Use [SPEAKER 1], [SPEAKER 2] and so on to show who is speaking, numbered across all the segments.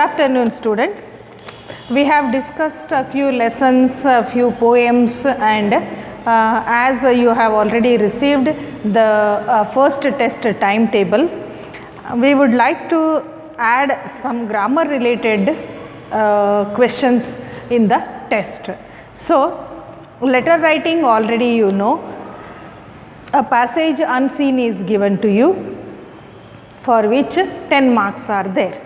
[SPEAKER 1] afternoon, students. We have discussed a few lessons, a few poems, and as you have already received the first test timetable, we would like to add some grammar related questions in the test. So, letter writing already you know. A passage unseen is given to you, for which 10 marks are there.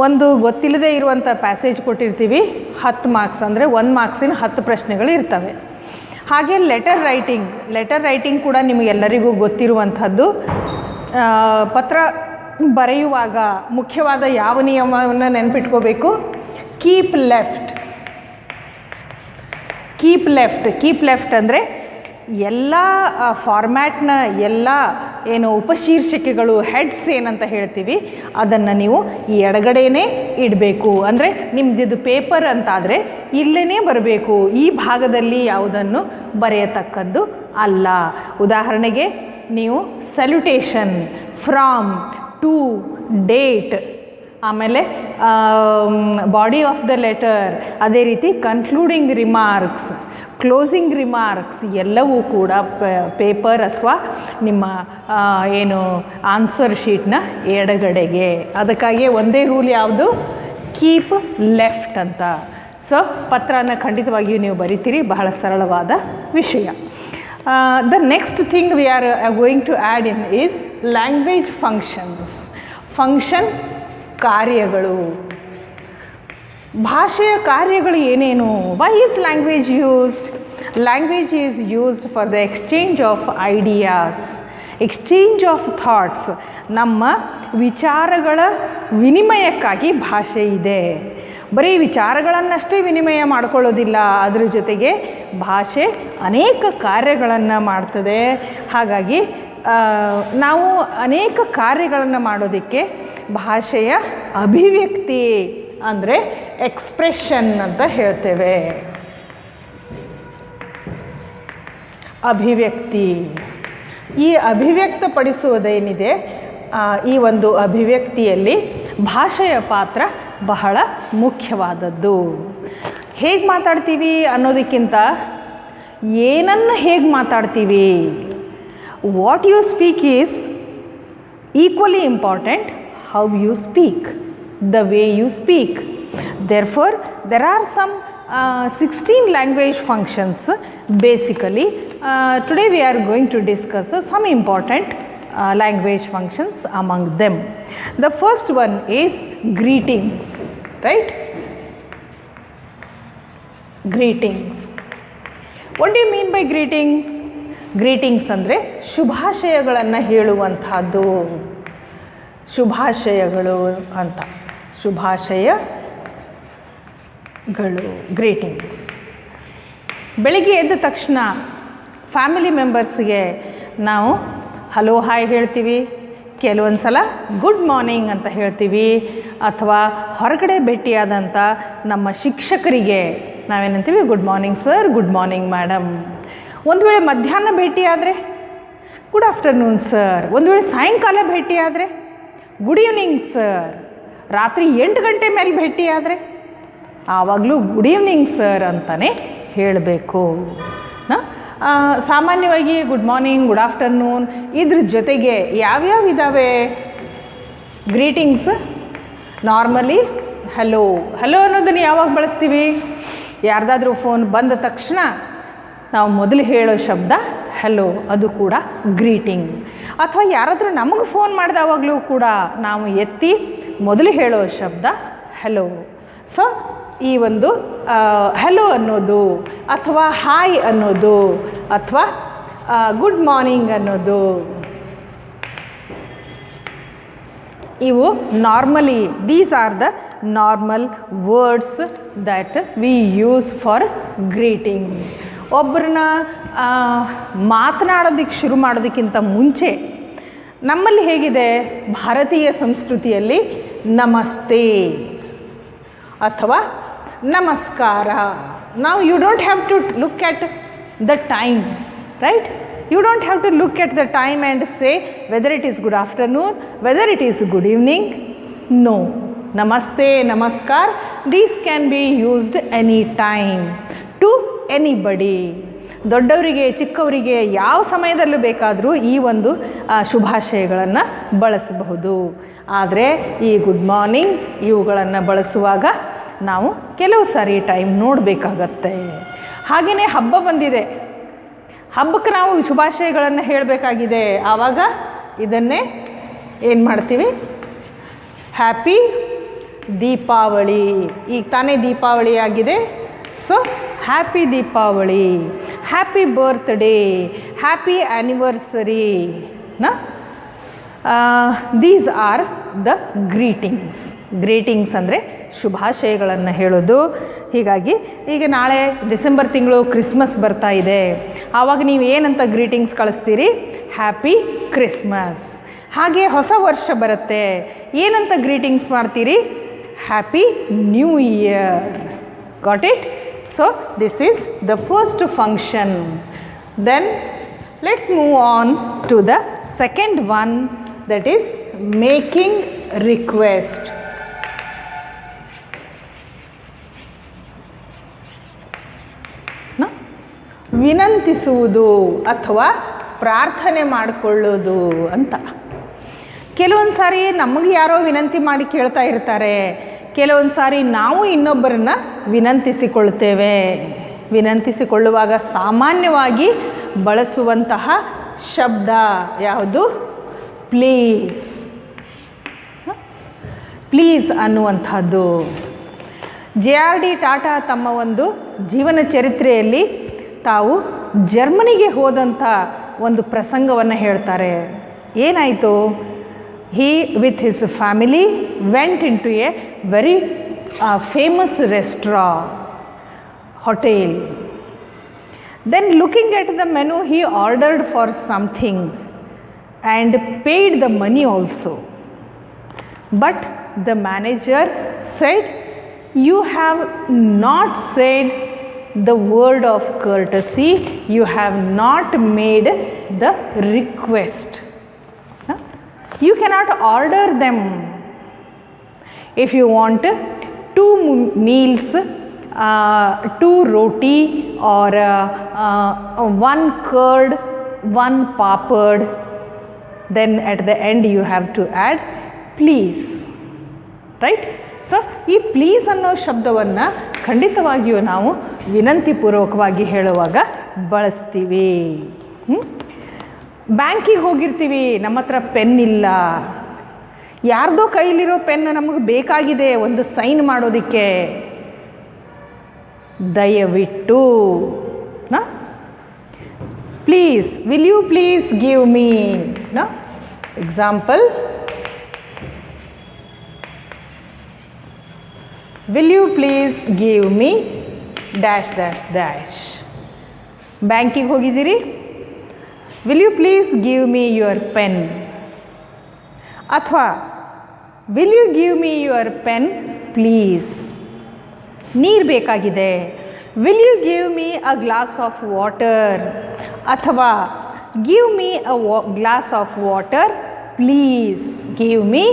[SPEAKER 1] ಒಂದು ಗೊತ್ತಿಲ್ಲದೆ ಇರುವಂಥ passage ಕೊಟ್ಟಿರ್ತೀವಿ, 10 marks ಅಂದರೆ 1 ಮಾರ್ಕ್ಸಿನ 10 ಪ್ರಶ್ನೆಗಳು ಇರ್ತವೆ. ಹಾಗೆ letter writing ಕೂಡ ನಿಮಗೆಲ್ಲರಿಗೂ ಗೊತ್ತಿರುವಂಥದ್ದು. ಪತ್ರ ಬರೆಯುವಾಗ ಮುಖ್ಯವಾದ ಯಾವ ನಿಯಮವನ್ನು ನೆನಪಿಟ್ಕೋಬೇಕು? ಕೀಪ್ ಲೆಫ್ಟ್ ಅಂದರೆ ಎಲ್ಲ ಫಾರ್ಮ್ಯಾಟ್ನ ಎಲ್ಲ ಏನು ಉಪಶೀರ್ಷಿಕೆಗಳು, ಹೆಡ್ಸ್ ಏನಂತ ಹೇಳ್ತೀವಿ, ಅದನ್ನು ನೀವು ಎಡಗಡೆನೇ ಇಡಬೇಕು. ಅಂದರೆ ನಿಮ್ಮದಿದು ಪೇಪರ್ ಅಂತಾದರೆ ಇಲ್ಲೇ ಬರಬೇಕು, ಈ ಭಾಗದಲ್ಲಿ ಯಾವುದನ್ನು ಬರೆಯತಕ್ಕದ್ದು ಅಲ್ಲ. ಉದಾಹರಣೆಗೆ ನೀವು ಸಲ್ಯುಟೇಷನ್, ಫ್ರಾಮ್, ಟು, ಡೇಟ್, ಆಮೇಲೆ ಬಾಡಿ ಆಫ್ ದ ಲೆಟರ್, ಅದೇ ರೀತಿ ಕನ್ಕ್ಲೂಡಿಂಗ್ ರಿಮಾರ್ಕ್ಸ್, ಕ್ಲೋಸಿಂಗ್ ರಿಮಾರ್ಕ್ಸ್ ಎಲ್ಲವೂ ಕೂಡ ಪೇಪರ್ ಅಥವಾ ನಿಮ್ಮ ಏನು ಆನ್ಸರ್ ಶೀಟ್ನ ಎಡಗಡೆಗೆ. ಅದಕ್ಕಾಗಿ ಒಂದೇ ರೂಲ್ ಯಾವುದು? ಕೀಪ್ ಲೆಫ್ಟ್ ಅಂತ. ಸೊ ಪತ್ರನ ಖಂಡಿತವಾಗಿಯೂ ನೀವು ಬರಿತೀರಿ, ಬಹಳ ಸರಳವಾದ ವಿಷಯ. The next thing we are going to add in is language functions. Function ಕಾರ್ಯಗಳು. ಭಾಷೆಯ ಕಾರ್ಯಗಳು ಏನೇನು? Why is language used? Language is used for the exchange of ideas, exchange of thoughts. ನಮ್ಮ ವಿಚಾರಗಳ ವಿನಿಮಯಕ್ಕಾಗಿ ಭಾಷೆ ಇದೆ. ಬರೀ ವಿಚಾರಗಳನ್ನಷ್ಟೇ ವಿನಿಮಯ ಮಾಡಿಕೊಳ್ಳೋದಿಲ್ಲ, ಅದರ ಜೊತೆಗೆ ಭಾಷೆ ಅನೇಕ ಕಾರ್ಯಗಳನ್ನು ಮಾಡ್ತದೆ. ಹಾಗಾಗಿ ನಾವು ಅನೇಕ ಕಾರ್ಯಗಳನ್ನು ಮಾಡೋದಕ್ಕೆ ಭಾಷೆಯ ಅಭಿವ್ಯಕ್ತಿ ಅಂದರೆ ಎಕ್ಸ್ಪ್ರೆಷನ್ ಅಂತ ಹೇಳ್ತೇವೆ. ಅಭಿವ್ಯಕ್ತಿ, ಈ ಅಭಿವ್ಯಕ್ತಪಡಿಸುವುದೇನಿದೆ, ಈ ಒಂದು ಅಭಿವ್ಯಕ್ತಿಯಲ್ಲಿ ಭಾಷೆಯ ಪಾತ್ರ ಬಹಳ ಮುಖ್ಯವಾದದ್ದು. ಹೇಗೆ ಮಾತಾಡ್ತೀವಿ ಅನ್ನೋದಕ್ಕಿಂತ ಏನನ್ನು ಹೇಗೆ ಮಾತಾಡ್ತೀವಿ, what you speak is equally important. How you speak, the way you speak. Therefore, there are some 16 language functions basically. Today we are going to discuss some important language functions among them. The first one is greetings, right? Greetings. What do you mean by greetings? Greetings ಅಂದರೆ ಶುಭಾಶಯಗಳನ್ನು ಹೇಳುವಂಥದ್ದು. ಶುಭಾಶಯಗಳು ಅಂತ, ಶುಭಾಶಯಗಳು, greetings. ಬೆಳಿಗ್ಗೆ ಎದ್ದ ತಕ್ಷಣ family ಮೆಂಬರ್ಸ್ಗೆ ನಾವು ಹಲೋ ಹಾಯ್ ಹೇಳ್ತೀವಿ, ಕೆಲವೊಂದು ಸಲ ಗುಡ್ ಮಾರ್ನಿಂಗ್ ಅಂತ ಹೇಳ್ತೀವಿ. ಅಥವಾ ಹೊರಗಡೆ ಭೇಟಿಯಾದಂಥ ನಮ್ಮ ಶಿಕ್ಷಕರಿಗೆ ನಾವೇನಂತೀವಿ? Good morning sir, good morning madam. ಒಂದು ವೇಳೆ ಮಧ್ಯಾಹ್ನ ಭೇಟಿಯಾದರೆ ಗುಡ್ ಆಫ್ಟರ್ನೂನ್ ಸರ್. ಒಂದು ವೇಳೆ ಸಾಯಂಕಾಲ ಭೇಟಿಯಾದರೆ ಗುಡ್ ಈವ್ನಿಂಗ್ ಸರ್. ರಾತ್ರಿ 8 ಗಂಟೆ ಮೇಲೆ ಭೇಟಿಯಾದರೆ ಆವಾಗಲೂ ಗುಡ್ ಈವ್ನಿಂಗ್ ಸರ್ ಅಂತಲೇ ಹೇಳಬೇಕು. ಸಾಮಾನ್ಯವಾಗಿ ಗುಡ್ ಮಾರ್ನಿಂಗ್, ಗುಡ್ ಆಫ್ಟರ್ನೂನ್, ಇದ್ರ ಜೊತೆಗೆ ಯಾವ್ಯಾವ ಇದ್ದಾವೆ ಗ್ರೀಟಿಂಗ್ಸ್? ನಾರ್ಮಲಿ ಹಲೋ ಅನ್ನೋದನ್ನು ಯಾವಾಗ ಬಳಸ್ತೀವಿ? ಯಾರ್ದಾದ್ರೂ ಫೋನ್ ಬಂದ ತಕ್ಷಣ ನಾವು ಮೊದಲು ಹೇಳೋ ಶಬ್ದ ಹಲೋ, ಅದು ಕೂಡ ಗ್ರೀಟಿಂಗ್. ಅಥವಾ ಯಾರಾದರೂ ನಮಗೆ ಫೋನ್ ಮಾಡಿದವಾಗಲೂ ಕೂಡ ನಾವು ಎತ್ತಿ ಮೊದಲು ಹೇಳೋ ಶಬ್ದ ಹಲೋ. ಸೊ ಈ ಒಂದು ಹಲೋ ಅನ್ನೋದು, ಅಥವಾ ಹಾಯ್ ಅನ್ನೋದು, ಅಥವಾ ಗುಡ್ ಮಾರ್ನಿಂಗ್ ಅನ್ನೋದು, ಇವು normally, these are the normal words that we use for greetings. ಒಬ್ಬರನ್ನ ಮಾತನಾಡೋದಕ್ಕೆ ಶುರು ಮಾಡೋದಕ್ಕಿಂತ ಮುಂಚೆ ನಮ್ಮಲ್ಲಿ ಹೇಗಿದೆ, ಭಾರತೀಯ ಸಂಸ್ಕೃತಿಯಲ್ಲಿ ನಮಸ್ತೆ ಅಥವಾ ನಮಸ್ಕಾರ. ನಾವು you don't have to look at the time, right? You don't have to look at the time and say whether it is good afternoon, whether it is good evening. No. ನಮಸ್ತೆ, ನಮಸ್ಕಾರ. These can be used any time to anybody. ದೊಡ್ಡವರಿಗೆ ಚಿಕ್ಕವರಿಗೆ ಯಾವ ಸಮಯದಲ್ಲೂ ಬೇಕಾದರೂ ಈ ಒಂದು ಶುಭಾಶಯಗಳನ್ನು ಬಳಸಬಹುದು. ಆದರೆ ಈ ಗುಡ್ ಮಾರ್ನಿಂಗ್ ಇವುಗಳನ್ನು ಬಳಸುವಾಗ ನಾವು ಕೆಲವು ಸಾರಿ ಟೈಮ್ ನೋಡಬೇಕಾಗತ್ತೆ. ಹಾಗೆಯೇ ಹಬ್ಬ ಬಂದಿದೆ, ಹಬ್ಬಕ್ಕೆ ನಾವು ಶುಭಾಶಯಗಳನ್ನು ಹೇಳಬೇಕಾಗಿದೆ. ಆವಾಗ ಇದನ್ನೇ ಏನು ಮಾಡ್ತೀವಿ, ಹ್ಯಾಪಿ ದೀಪಾವಳಿ. ಈಗ ತಾನೇ ದೀಪಾವಳಿ ಆಗಿದೆ, so happy Deepavali, happy birthday, happy anniversary. These are the greetings. Greetings ಅಂದರೆ ಶುಭಾಶಯಗಳನ್ನು ಹೇಳೋದು. ಹೀಗಾಗಿ ಈಗ ನಾಳೆ ಡಿಸೆಂಬರ್ ತಿಂಗಳು ಕ್ರಿಸ್ಮಸ್ ಬರ್ತಾ ಇದೆ, ಆವಾಗ ನೀವು ಏನಂತ ಗ್ರೀಟಿಂಗ್ಸ್ ಕಳಿಸ್ತೀರಿ? Happy Christmas. ಹಾಗೆ ಹೊಸ ವರ್ಷ ಬರುತ್ತೆ, ಏನಂತ ಗ್ರೀಟಿಂಗ್ಸ್ ಮಾಡ್ತೀರಿ? Happy new year. Got it? So this is the first function. Then let's move on to the second one, that is making request. ವಿನಂತಿಸುವುದು ಅಥವಾ ಪ್ರಾರ್ಥನೆ ಮಾಡಿಕೊಳ್ಳೋದು ಅಂತ. ಕೆಲವೊಂದು ಸಾರಿ ನಮಗೆ ಯಾರೋ ವಿನಂತಿ ಮಾಡಿ ಕೇಳ್ತಾ ಇರ್ತಾರೆ, ಕೆಲವೊಂದು ಸಾರಿ ನಾವು ಇನ್ನೊಬ್ಬರನ್ನು ವಿನಂತಿಸಿಕೊಳ್ತೇವೆ. ವಿನಂತಿಸಿಕೊಳ್ಳುವಾಗ ಸಾಮಾನ್ಯವಾಗಿ ಬಳಸುವಂತಹ ಶಬ್ದ ಯಾವುದು? ಪ್ಲೀಸ್. ಪ್ಲೀಸ್ ಅನ್ನುವಂಥದ್ದು. JRD ಟಾಟಾ ತಮ್ಮ ಒಂದು ಜೀವನ ಚರಿತ್ರೆಯಲ್ಲಿ ತಾವು ಜರ್ಮನಿಗೆ ಹೋದಂಥ ಒಂದು ಪ್ರಸಂಗವನ್ನು ಹೇಳ್ತಾರೆ. ಏನಾಯಿತು? He with his family went into a very famous restaurant, hotel. Then looking at the menu, he ordered for something and paid the money also. But the manager said, "You have not said the word of courtesy, you have not made the request. You cannot order them. If you want 2 meals, 2 roti or 1 curd, 1 papad, then at the end you have to add please." Right? So ಈ please ಅನ್ನೋ ಶಬ್ದವನ್ನು ಖಂಡಿತವಾಗಿಯೂ ನಾವು ವಿನಂತಿಪೂರ್ವಕವಾಗಿ ಹೇಳುವಾಗ ಬಳಸ್ತೀವಿ. ಬ್ಯಾಂಕಿಗೆ ಹೋಗಿರ್ತೀವಿ, ನಮ್ಮ ಹತ್ರ ಪೆನ್ ಇಲ್ಲ, ಯಾರ್ದೋ ಕೈಲಿರೋ ಪೆನ್ನು ನಮಗೆ ಬೇಕಾಗಿದೆ ಒಂದು ಸೈನ್ ಮಾಡೋದಕ್ಕೆ, ದಯವಿಟ್ಟು please, will you please give me. Example, will you please give me dash dash dash. ಬ್ಯಾಂಕಿಗೆ ಹೋಗಿದ್ದೀರಿ, will you please give me your pen. ಅಥವಾ will you give me your pen please. ನೀರು ಬೇಕಾಗಿದೆ, will you give me a glass of water. ಅಥವಾ give me a glass of water please. Give me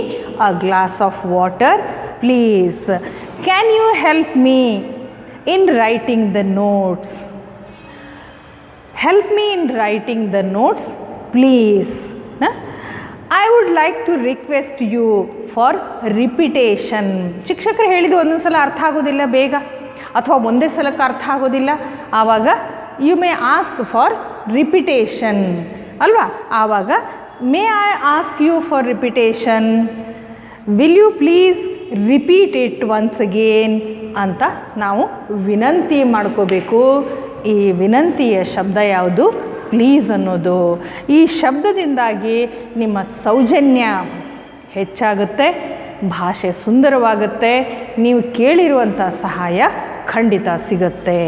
[SPEAKER 1] a glass of water please. Can you help me in writing the notes. Help me in writing the notes, please. I would like to request you for repetition. ಶಿಕ್ಷಕರು ಹೇಳಿದ್ದು ಒಂದೊಂದು ಸಲ ಅರ್ಥ ಆಗೋದಿಲ್ಲ ಬೇಗ, ಅಥವಾ ಒಂದೇ ಸಲಕ್ಕೆ ಅರ್ಥ ಆಗೋದಿಲ್ಲ, ಆವಾಗ you may ask for repetition ಅಲ್ವಾ. ಆವಾಗ may I ask you for repetition, will you please repeat it once again ಅಂತ ನಾವು ವಿನಂತಿ ಮಾಡ್ಕೋಬೇಕು. ಈ ವಿನಂತಿಯ ಶಬ್ದ ಯಾವುದು? ಪ್ಲೀಸ್ ಅನ್ನೋದು. ಈ ಶಬ್ದದಿಂದಾಗಿ ನಿಮ್ಮ ಸೌಜನ್ಯ ಹೆಚ್ಚಾಗುತ್ತೆ, ಭಾಷೆ ಸುಂದರವಾಗುತ್ತೆ, ನೀವು ಕೇಳಿರುವಂಥ ಸಹಾಯ ಖಂಡಿತ ಸಿಗುತ್ತೆ.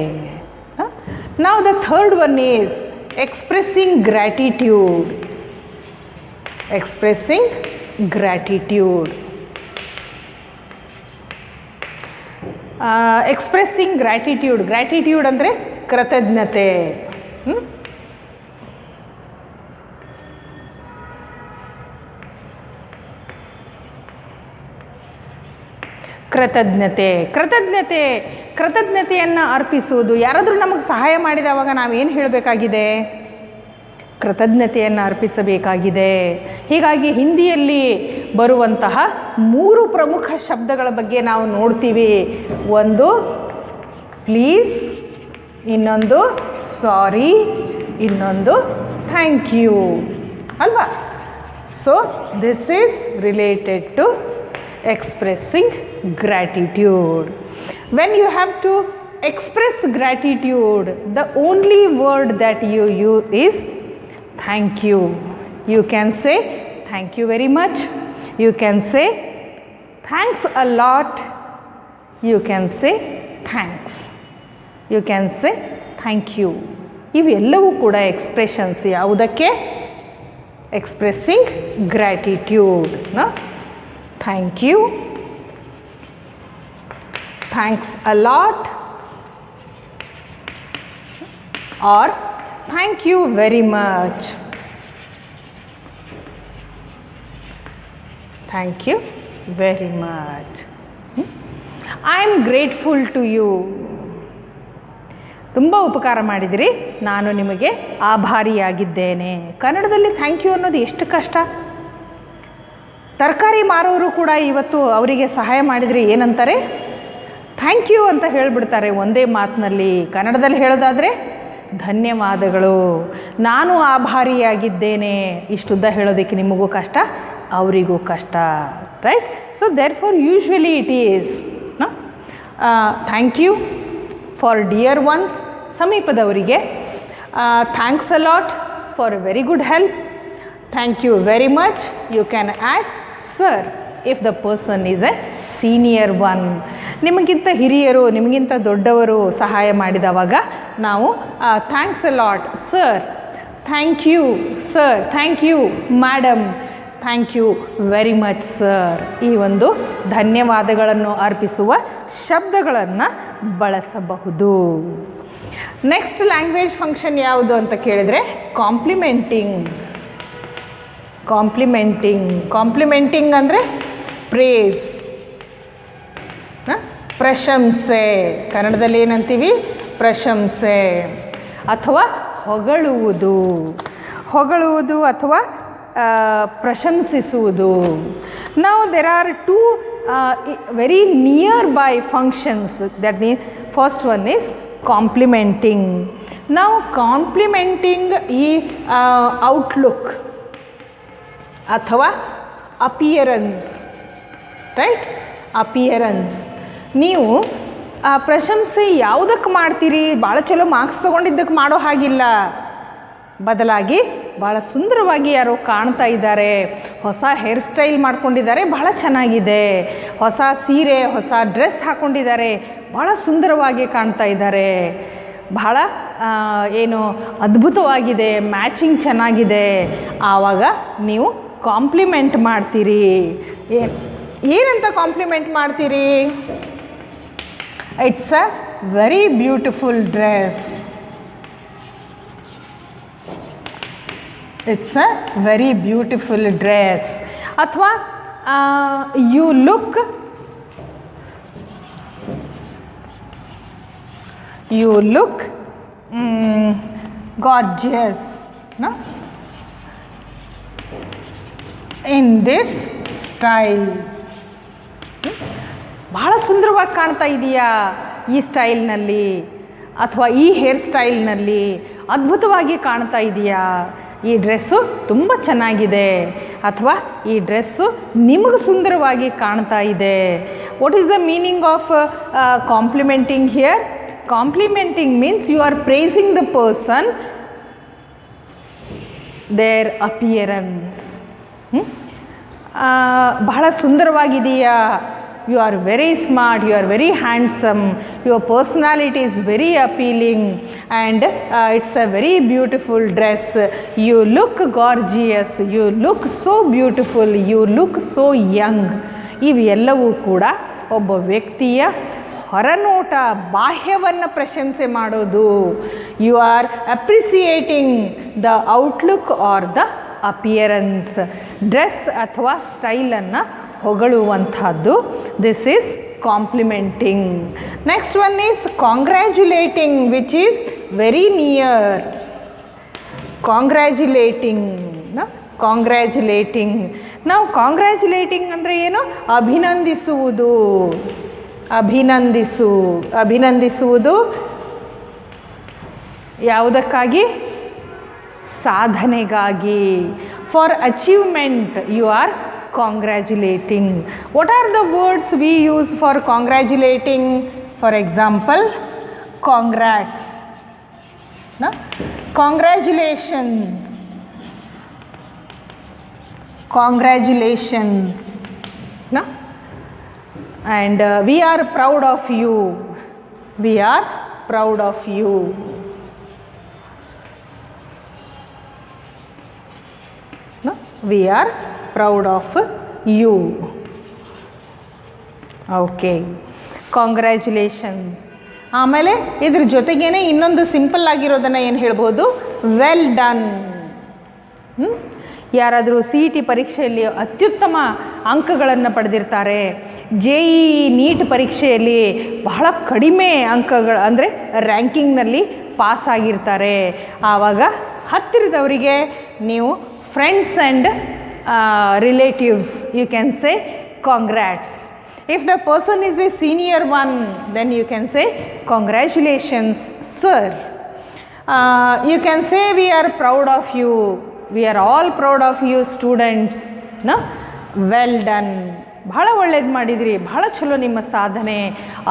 [SPEAKER 1] ನಾವು the third one is expressing gratitude. Expressing gratitude. Expressing gratitude. Gratitude ಅಂದರೆ ಕೃತಜ್ಞತೆ. ಕೃತಜ್ಞತೆ. ಕೃತಜ್ಞತೆಯನ್ನು ಅರ್ಪಿಸುವುದು. ಯಾರಾದರೂ ನಮಗೆ ಸಹಾಯ ಮಾಡಿದವಾಗ ನಾವೇನು ಹೇಳಬೇಕಾಗಿದೆ? ಕೃತಜ್ಞತೆಯನ್ನು ಅರ್ಪಿಸಬೇಕಾಗಿದೆ. ಹೀಗಾಗಿ ಹಿಂದಿಯಲ್ಲಿ ಬರುವಂತಹ 3 ಪ್ರಮುಖ ಶಬ್ದಗಳ ಬಗ್ಗೆ ನಾವು ನೋಡ್ತೀವಿ. ಒಂದು ಪ್ಲೀಸ್, ಇನ್ನೊಂದು ಸಾರಿ, ಇನ್ನೊಂದು ಥ್ಯಾಂಕ್ ಯು ಅಲ್ವಾ? So this is related to expressing gratitude. When you have to express gratitude, the only word that you use is thank you. You can say thank you very much. You can say thanks a lot. You can say thanks. You can say thank you. ಇವೆಲ್ಲವೂ ಕೂಡ expressions. ಯಾವುದಕ್ಕೆ? Expressing gratitude. Thank you, thanks a lot, or thank you very much. Thank you very much. I am grateful to you. ತುಂಬ ಉಪಕಾರ ಮಾಡಿದಿರಿ, ನಾನು ನಿಮಗೆ ಆಭಾರಿಯಾಗಿದ್ದೇನೆ. ಕನ್ನಡದಲ್ಲಿ thank you ಅನ್ನೋದು ಎಷ್ಟು ಕಷ್ಟ. ತರಕಾರಿ ಮಾರೋರು ಕೂಡ ಇವತ್ತು ಅವರಿಗೆ ಸಹಾಯ ಮಾಡಿದರೆ ಏನಂತಾರೆ? ಥ್ಯಾಂಕ್ ಯು ಅಂತ ಹೇಳಿಬಿಡ್ತಾರೆ ಒಂದೇ ಮಾತಿನಲ್ಲಿ. ಕನ್ನಡದಲ್ಲಿ ಹೇಳೋದಾದರೆ ಧನ್ಯವಾದಗಳು, ನಾನು ಆಭಾರಿಯಾಗಿದ್ದೇನೆ. ಇಷ್ಟುದ್ದ ಹೇಳೋದಕ್ಕೆ ನಿಮಗೂ ಕಷ್ಟ, ಅವರಿಗೂ ಕಷ್ಟ, right? So therefore usually it is thank you for dear ones, ಸಮೀಪದವರಿಗೆ. Thanks a lot for a very good help. Thank you very much. You can add sir if the person is a senior one. ನಿಮಗಿಂತ ಹಿರಿಯರು, ನಿಮಗಿಂತ ದೊಡ್ಡವರು ಸಹಾಯ ಮಾಡಿದವಾಗ ನಾವು thanks a lot sir, thank you sir, thank you madam, thank you very much sir. ಈ ಒಂದು ಧನ್ಯವಾದಗಳನ್ನು ಅರ್ಪಿಸುವ ಶಬ್ದಗಳನ್ನು ಬಳಸಬಹುದು. ನೆಕ್ಸ್ಟ್ ಲ್ಯಾಂಗ್ವೇಜ್ ಫಂಕ್ಷನ್ ಯಾವುದು ಅಂತ ಕೇಳಿದರೆ ಕಾಂಪ್ಲಿಮೆಂಟಿಂಗ್. ಕಾಂಪ್ಲಿಮೆಂಟಿಂಗ್ ಅಂದರೆ ಪ್ರೇಸ್, ಪ್ರಶಂಸೆ. ಕನ್ನಡದಲ್ಲಿ ಏನಂತೀವಿ? ಪ್ರಶಂಸೆ ಅಥವಾ ಹೊಗಳುವುದು ಅಥವಾ ಪ್ರಶಂಸಿಸುವುದು. ನಾವು there are 2 very near by functions. That means first one is complimenting. ನಾವು ಕಾಂಪ್ಲಿಮೆಂಟಿಂಗ್ ಈ ಔಟ್ಲುಕ್ ಅಥವಾ ಅಪಿಯರೆನ್ಸ್, ರೈಟ್? ಅಪಿಯರೆನ್ಸ್. ನೀವು ಪ್ರಶಂಸೆ ಯಾವುದಕ್ಕೆ ಮಾಡ್ತೀರಿ? ಭಾಳ ಚಲೋ ಮಾರ್ಕ್ಸ್ ತೊಗೊಂಡಿದ್ದಕ್ಕೆ ಮಾಡೋ ಹಾಗಿಲ್ಲ. ಬದಲಾಗಿ ಭಾಳ ಸುಂದರವಾಗಿ ಯಾರೋ ಕಾಣ್ತಾ ಇದ್ದಾರೆ, ಹೊಸ ಹೇರ್ ಸ್ಟೈಲ್ ಮಾಡ್ಕೊಂಡಿದ್ದಾರೆ, ಬಹಳ ಚೆನ್ನಾಗಿದೆ, ಹೊಸ ಸೀರೆ ಹೊಸ ಡ್ರೆಸ್ ಹಾಕ್ಕೊಂಡಿದ್ದಾರೆ, ಭಾಳ ಸುಂದರವಾಗಿ ಕಾಣ್ತಾ ಇದ್ದಾರೆ, ಬಹಳ ಏನು ಅದ್ಭುತವಾಗಿದೆ, ಮ್ಯಾಚಿಂಗ್ ಚೆನ್ನಾಗಿದೆ. ಆವಾಗ ನೀವು ಕಾಂಪ್ಲಿಮೆಂಟ್ ಮಾಡ್ತೀರಿ. ಏನಂತ ಕಾಂಪ್ಲಿಮೆಂಟ್ ಮಾಡ್ತೀರಿ? It's a very beautiful dress. It's a very beautiful dress. ಅಥವಾ you look gorgeous in this style. ಬಹಳ ಸುಂದರವಾಗಿ ಕಾಣ್ತಾ ಇದೆಯಾ ಈ ಸ್ಟೈಲ್ನಲ್ಲಿ, ಅಥವಾ ಈ ಹೇರ್ ಸ್ಟೈಲ್ನಲ್ಲಿ ಅದ್ಭುತವಾಗಿ ಕಾಣ್ತಾ ಇದೆಯಾ, ಈ ಡ್ರೆಸ್ಸು ತುಂಬ ಚೆನ್ನಾಗಿದೆ, ಅಥವಾ ಈ ಡ್ರೆಸ್ಸು ನಿಮಗೆ ಸುಂದರವಾಗಿ ಕಾಣ್ತಾ ಇದೆ. What is the meaning of complimenting here? Complimenting means you are praising the person, their appearance. ಬಹಳ ಸುಂದರವಾಗಿದೆಯಾ, you are very smart, you are very handsome, your personality is very appealing, and it's a very beautiful dress, you look gorgeous, you look so beautiful, you look so young. ಇವೆಲ್ಲವೂ ಕೂಡ ಒಬ್ಬ ವ್ಯಕ್ತಿಯ ಹೊರನೋಟ, ಬಾಹ್ಯವನ್ನು ಪ್ರಶಂಸೆ ಮಾಡೋದು. You are appreciating the outlook or the appearance. Dress ಅಥವಾ ಸ್ಟೈಲನ್ನು ಹೊಗಳುವಂಥದ್ದು. This is complimenting. Next one is congratulating, which is very near. Congratulating. Congratulating. Now congratulating ಅಂದರೆ ಏನು? ಅಭಿನಂದಿಸುವುದು. ಅಭಿನಂದಿಸುವುದು ಯಾವುದಕ್ಕಾಗಿ? ಸಾಧನೆಗಾಗಿ. For achievement you are congratulating. What are the words we use for congratulating? For example, congrats, no? Congratulations, no? And we are proud of you. We are proud of you. No? We are proud of you. Okay, congratulations. ಆಮೇಲೆ ಇದ್ರ ಜೊತೆಗೇನೆ ಇನ್ನೊಂದು simple ಆಗಿರೋದನ್ನು ಏನು ಹೇಳ್ಬೋದು? Well done. ಯಾರಾದರೂ CET ಪರೀಕ್ಷೆಯಲ್ಲಿ ಅತ್ಯುತ್ತಮ ಅಂಕಗಳನ್ನು ಪಡೆದಿರ್ತಾರೆ, JEE ನೀಟ್ ಪರೀಕ್ಷೆಯಲ್ಲಿ ಬಹಳ ಕಡಿಮೆ ಅಂಕಗಳು ಅಂದರೆ ರ್ಯಾಂಕಿಂಗ್ನಲ್ಲಿ ಪಾಸ್ ಆಗಿರ್ತಾರೆ, ಆವಾಗ ಹತ್ತಿರದವರಿಗೆ ನೀವು friends and relatives, you can say congrats. If the person is a senior one, then you can say congratulations sir. You can say we are proud of you, we are all proud of you students, no? Well done, ಬಹಳ ಒಳ್ಳೇದು ಮಾಡಿದ್ರಿ, ಬಹಳ ಚಲೋ, ನಿಮ್ಮ ಸಾಧನೆ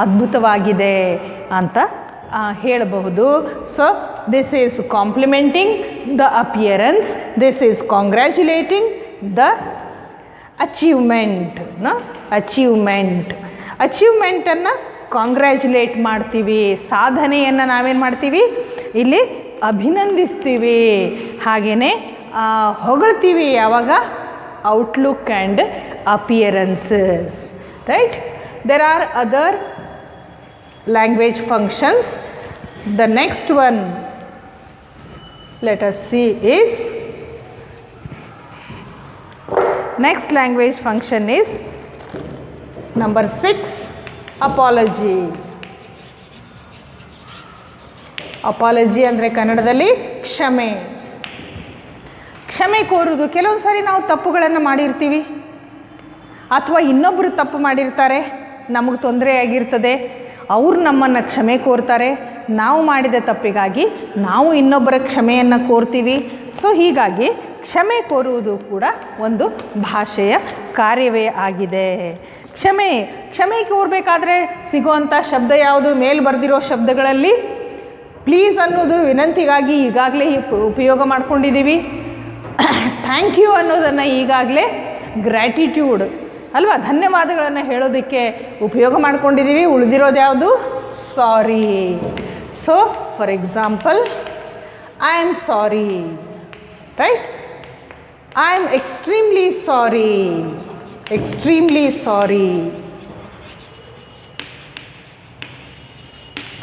[SPEAKER 1] ಅದ್ಭುತವಾಗಿದೆ ಅಂತ ಹೇಳಬಹುದು. So this is complimenting the appearance, this is congratulating the achievement, no? ಅಚೀವ್ಮೆಂಟನ್ನು ಕಾಂಗ್ರ್ಯಾಚುಲೇಟ್ ಮಾಡ್ತೀವಿ, ಸಾಧನೆಯನ್ನು ನಾವೇನು ಮಾಡ್ತೀವಿ? ಇಲ್ಲಿ ಅಭಿನಂದಿಸ್ತೀವಿ, ಹಾಗೆಯೇ ಹೊಗಳ್ತೀವಿ. ಯಾವಾಗ? Outlook and appearances, right? There are other language functions. The next one let us see is, next language function is number 6, apology. Apology ಅಂದರೆ ಕನ್ನಡದಲ್ಲಿ ಕ್ಷಮೆ. ಕ್ಷಮೆ ಕೋರುವುದು. ಕೆಲವೊಂದು ಸಾರಿ ನಾವು ತಪ್ಪುಗಳನ್ನು ಮಾಡಿರ್ತೀವಿ, ಅಥವಾ ಇನ್ನೊಬ್ಬರು ತಪ್ಪು ಮಾಡಿರ್ತಾರೆ, ನಮಗೆ ತೊಂದರೆ ಆಗಿರ್ತದೆ, ಅವರು ನಮ್ಮನ್ನು ಕ್ಷಮೆ ಕೋರ್ತಾರೆ, ನಾವು ಮಾಡಿದ ತಪ್ಪಿಗಾಗಿ ನಾವು ಇನ್ನೊಬ್ಬರ ಕ್ಷಮೆಯನ್ನು ಕೋರ್ತೀವಿ. ಸೊ ಹೀಗಾಗಿ ಕ್ಷಮೆ ಕೋರುವುದು ಕೂಡ ಒಂದು ಭಾಷೆಯ ಕಾರ್ಯವೇ ಆಗಿದೆ. ಕ್ಷಮೆ ಕೋರಬೇಕಾದ್ರೆ ಸಿಗುವಂಥ ಶಬ್ದ ಯಾವುದು? ಮೇಲೆ ಬರೆದಿರೋ ಶಬ್ದಗಳಲ್ಲಿ ಪ್ಲೀಸ್ ಅನ್ನೋದು ವಿನಂತಿಗಾಗಿ ಈಗಾಗಲೇ ಉಪಯೋಗ ಮಾಡ್ಕೊಂಡಿದ್ದೀವಿ. ಥ್ಯಾಂಕ್ ಯು ಅನ್ನೋದನ್ನು ಈಗಾಗಲೇ ಗ್ರ್ಯಾಟಿಟ್ಯೂಡ್ ಅಲ್ವಾ, ಧನ್ಯವಾದಗಳನ್ನು ಹೇಳೋದಕ್ಕೆ ಉಪಯೋಗ ಮಾಡ್ಕೊಂಡಿದ್ದೀವಿ. ಉಳಿದಿರೋದು ಯಾವುದು? Sorry. So for example, I am sorry, right? I am extremely sorry,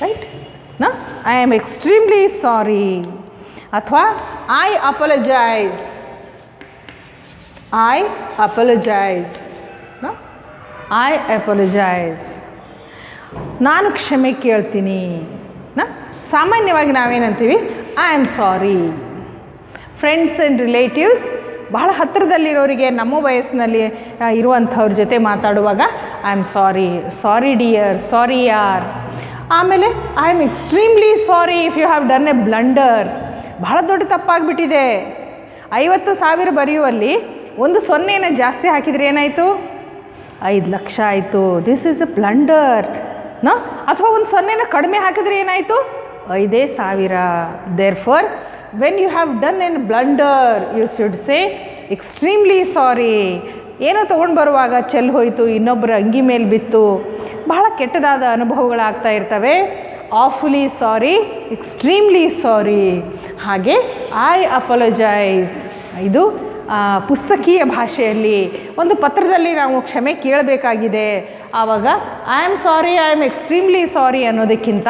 [SPEAKER 1] right? No? I am extremely sorry. Athwa I apologize. No? I apologize. ನಾನು ಕ್ಷಮೆ ಕೇಳ್ತೀನಿ. ಸಾಮಾನ್ಯವಾಗಿ ನಾವೇನಂತೀವಿ? I am sorry. Friends and relatives, ಬಹಳ ಹತ್ತಿರದಲ್ಲಿರೋರಿಗೆ, ನಮ್ಮ ವಯಸ್ಸಿನಲ್ಲಿ ಇರುವಂಥವ್ರ ಜೊತೆ ಮಾತಾಡುವಾಗ I am sorry dear, sorry ಯಾರ್. ಆಮೇಲೆ I am extremely sorry if you have done a blunder. ಬಹಳ ದೊಡ್ಡ ತಪ್ಪಾಗಿಬಿಟ್ಟಿದೆ. 50,000 ಬರೆಯುವಲ್ಲಿ 1 0 ಜಾಸ್ತಿ ಹಾಕಿದರೆ ಏನಾಯಿತು? 5 ಲಕ್ಷ ಆಯಿತು. This is a blunder. No? ಅಥವಾ 1 0 ಕಡಿಮೆ ಹಾಕಿದರೆ ಏನಾಯಿತು? 5,000. Therefore when you have done a blunder, you should say extremely sorry. ಏನೋ ತೊಗೊಂಡು ಬರುವಾಗ ಚೆಲ್ಲಿ ಹೋಯಿತು, ಇನ್ನೊಬ್ಬರ ಅಂಗಿ ಮೇಲೆ ಬಿತ್ತು, ಬಹಳ ಕೆಟ್ಟದಾದ ಅನುಭವಗಳಾಗ್ತಾ ಇರ್ತವೆ. ಆಫುಲಿ ಸಾರಿ, ಎಕ್ಸ್ಟ್ರೀಮ್ಲಿ ಸಾರಿ. ಹಾಗೆ ಐ ಅಪೊಲೊಜೈಸ್, ಇದು ಪುಸ್ತಕೀಯ ಭಾಷೆಯಲ್ಲಿ ಒಂದು ಪತ್ರದಲ್ಲಿ ನಾವು ಕ್ಷಮೆ ಕೇಳಬೇಕಾಗಿದೆ, ಆವಾಗ I am sorry, I am extremely ಸಾರಿ ಅನ್ನೋದಕ್ಕಿಂತ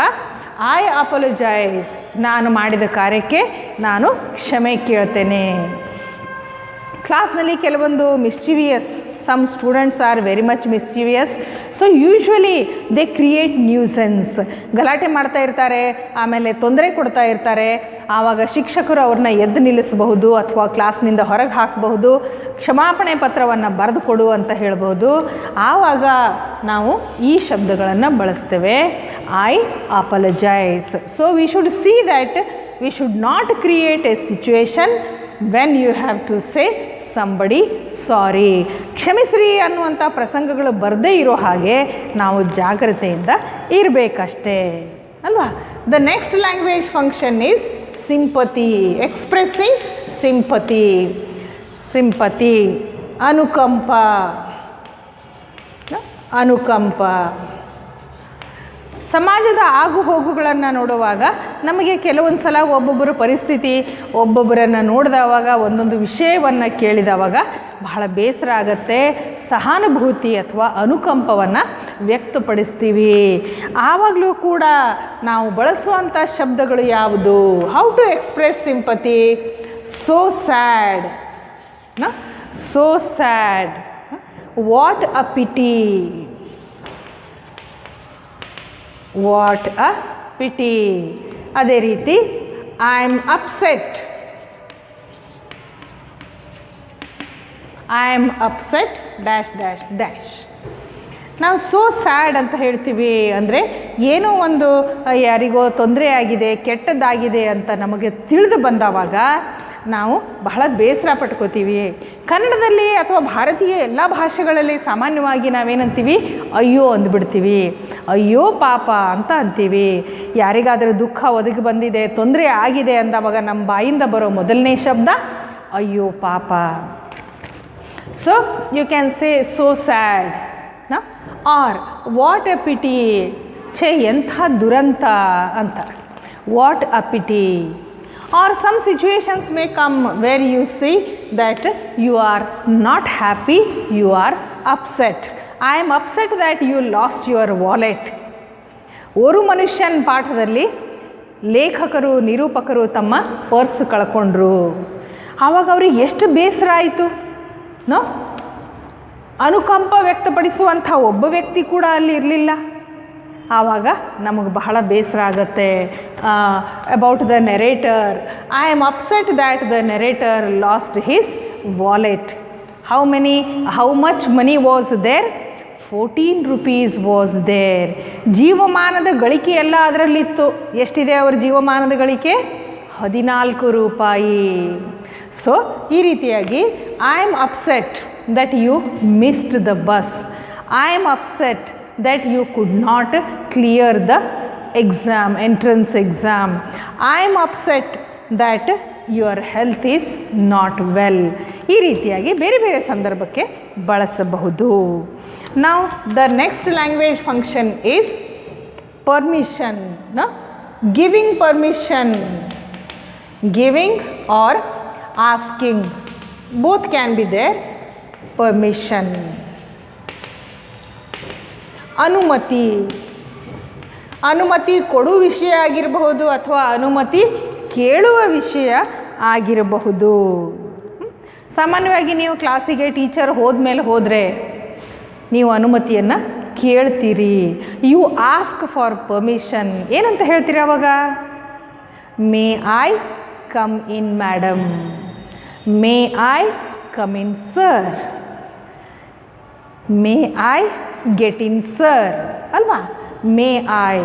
[SPEAKER 1] ಐ ಅಪೊಲೊಜೈಸ್, ನಾನು ಮಾಡಿದ ಕಾರ್ಯಕ್ಕೆ ನಾನು ಕ್ಷಮೆ ಕೇಳ್ತೇನೆ. ಕ್ಲಾಸ್ನಲ್ಲಿ ಕೆಲವೊಂದು mischievous, some students are very much mischievous. So usually they create nuisance. ಗಲಾಟೆ ಮಾಡ್ತಾ ಇರ್ತಾರೆ, ಆಮೇಲೆ ತೊಂದರೆ ಕೊಡ್ತಾ ಇರ್ತಾರೆ. ಆವಾಗ ಶಿಕ್ಷಕರು ಅವ್ರನ್ನ ಎದ್ದು ನಿಲ್ಲಿಸಬಹುದು ಅಥವಾ ಕ್ಲಾಸ್ನಿಂದ ಹೊರಗೆ ಹಾಕಬಹುದು, ಕ್ಷಮಾಪಣೆ ಪತ್ರವನ್ನು ಬರೆದು ಕೊಡು ಅಂತ ಹೇಳ್ಬೋದು. ಆವಾಗ ನಾವು ಈ ಶಬ್ದಗಳನ್ನು ಬಳಸ್ತೇವೆ, I apologise. So we should see that we should not create A situation when you have to say somebody sorry. ಕ್ಷಮಿಸ್ರಿ ಅನ್ನುವಂಥ ಪ್ರಸಂಗಗಳು ಬರದೇ ಇರೋ ಹಾಗೆ ನಾವು ಜಾಗ್ರತೆಯಿಂದ ಇರಬೇಕಷ್ಟೇ ಅಲ್ವಾ. The next language function is sympathy, expressing sympathy. Sympathy, ಅನುಕಂಪ. ಅನುಕಂಪ ಸಮಾಜದ ಆಗು ಹೋಗುಗಳನ್ನು ನೋಡುವಾಗ ನಮಗೆ ಕೆಲವೊಂದು ಸಲ ಒಬ್ಬೊಬ್ಬರ ಪರಿಸ್ಥಿತಿ, ಒಬ್ಬೊಬ್ಬರನ್ನು ನೋಡಿದವಾಗ, ಒಂದೊಂದು ವಿಷಯವನ್ನು ಕೇಳಿದವಾಗ ಬಹಳ ಬೇಸರ ಆಗುತ್ತೆ. ಸಹಾನುಭೂತಿ ಅಥವಾ ಅನುಕಂಪವನ್ನು ವ್ಯಕ್ತಪಡಿಸ್ತೀವಿ. ಆವಾಗಲೂ ಕೂಡ ನಾವು ಬಳಸುವಂಥ ಶಬ್ದಗಳು ಯಾವುದು? How to express sympathy? So sad, so sad. What a pity, what a pity. ಅದೇ ರೀತಿ I am upset, I am upset dash dash dash. ನಾವು ಸೋ ಸ್ಯಾಡ್ ಅಂತ ಹೇಳ್ತೀವಿ ಅಂದರೆ ಏನೋ ಒಂದು ಯಾರಿಗೋ ತೊಂದರೆ ಆಗಿದೆ, ಕೆಟ್ಟದ್ದಾಗಿದೆ ಅಂತ ನಮಗೆ ತಿಳಿದು ಬಂದವಾಗ ನಾವು ಬಹಳ ಬೇಸರ ಪಟ್ಕೋತೀವಿ. ಕನ್ನಡದಲ್ಲಿ ಅಥವಾ ಭಾರತೀಯ ಎಲ್ಲ ಭಾಷೆಗಳಲ್ಲಿ ಸಾಮಾನ್ಯವಾಗಿ ನಾವೇನಂತೀವಿ? ಅಯ್ಯೋ ಅಂದ್ಬಿಡ್ತೀವಿ. ಅಯ್ಯೋ ಪಾಪ ಅಂತ ಅಂತೀವಿ. ಯಾರಿಗಾದರೂ ದುಃಖ ಒದಗಿ ಬಂದಿದೆ, ತೊಂದರೆ ಆಗಿದೆ ಅಂದವಾಗ ನಮ್ಮ ಬಾಯಿಂದ ಬರೋ ಮೊದಲನೇ ಶಬ್ದ ಅಯ್ಯೋ ಪಾಪ. So you can say so sad or what a pity, ಛೇ ಎಂಥ ದುರಂತ ಅಂತ. What a pity. Or some situations may come where you see that you are not happy, you are upset. I am upset that you lost your wallet. ಓರು ಮನುಷ್ಯನ್ ಪಾಠದಲ್ಲಿ ಲೇಖಕರು, ನಿರೂಪಕರು ತಮ್ಮ purse ಕಳ್ಕೊಂಡ್ರು. ಆವಾಗ ಅವ್ರಿಗೆ ಎಷ್ಟು ಬೇಸರ ಆಯಿತು. ಅನುಕಂಪ ವ್ಯಕ್ತಪಡಿಸುವಂಥ ಒಬ್ಬ ವ್ಯಕ್ತಿ ಕೂಡ ಅಲ್ಲಿ ಇರಲಿಲ್ಲ. ಆವಾಗ ನಮಗೆ ಬಹಳ ಬೇಸರ ಆಗುತ್ತೆ. About the narrator, I am upset that the narrator lost his wallet. How much money was there? 14 rupees was there. ಜೀವಮಾನದ ಗಳಿಕೆ ಎಲ್ಲ ಅದರಲ್ಲಿತ್ತು. ಎಷ್ಟಿದೆ ಅವರ ಜೀವಮಾನದ ಗಳಿಕೆ? 14 ರೂಪಾಯಿ. ಸೊ ಈ ರೀತಿಯಾಗಿ I am upset that you missed the bus. I am upset that you could not clear the exam, entrance exam. I am upset that your health is not well. ಈ ರೀತಿಯಾಗಿ ಬೇರೆ ಬೇರೆ ಸಂದರ್ಭಕ್ಕೆ ಬಳಸಬಹುದು. Now the next language function is permission. Giving permission, giving or asking, both can be there. Permission. ಅನುಮತಿ, ಅನುಮತಿ ಕೊಡುವ ವಿಷಯ ಆಗಿರಬಹುದು ಅಥವಾ ಅನುಮತಿ ಕೇಳುವ ವಿಷಯ ಆಗಿರಬಹುದು. ಸಾಮಾನ್ಯವಾಗಿ ನೀವು ಕ್ಲಾಸಿಗೆ ಟೀಚರ್ ಹೋದರೆ ನೀವು ಅನುಮತಿಯನ್ನು ಕೇಳ್ತೀರಿ. You ask for permission. ಏನಂತ ಹೇಳ್ತೀರಿ ಅವಾಗ? May I come in madam, may I come in sir, may I get in sir alva, may I.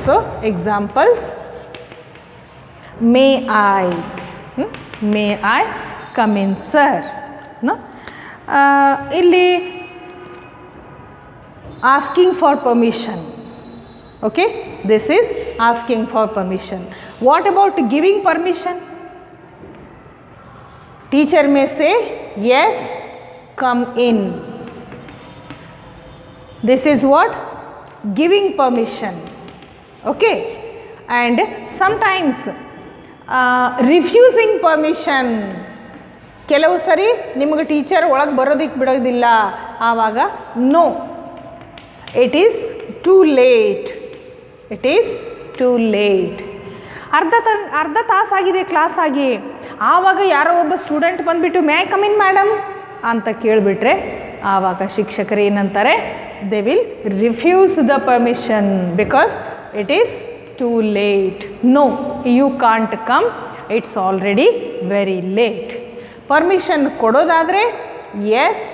[SPEAKER 1] So examples, may I, may I come in sir. No, illi asking for permission. Okay, this is asking for permission. What about giving permission? Teacher may say yes, come in. This is what? Giving permission. Okay, and sometimes refusing permission. ಕೆಲವು ಸರಿ ನಿಮಗೆ teacher ಒಳಗೆ ಬರೋದಕ್ಕೆ ಬಿಡೋದಿಲ್ಲ. ಆವಾಗ no, it is too late, it is too late. ಅರ್ಧ ತಾಸಾಗಿದೆ class ಆಗಿ, ಆವಾಗ ಯಾರೋ ಒಬ್ಬ ಸ್ಟೂಡೆಂಟ್ ಬಂದುಬಿಟ್ಟು may I come in madam ಅಂತ ಕೇಳಿಬಿಟ್ರೆ ಆವಾಗ ಶಿಕ್ಷಕರು ಏನಂತಾರೆ, they will refuse the permission because it is too late. No, you can't come, it's already very late. Permission ಕೊಡೋದಾದರೆ yes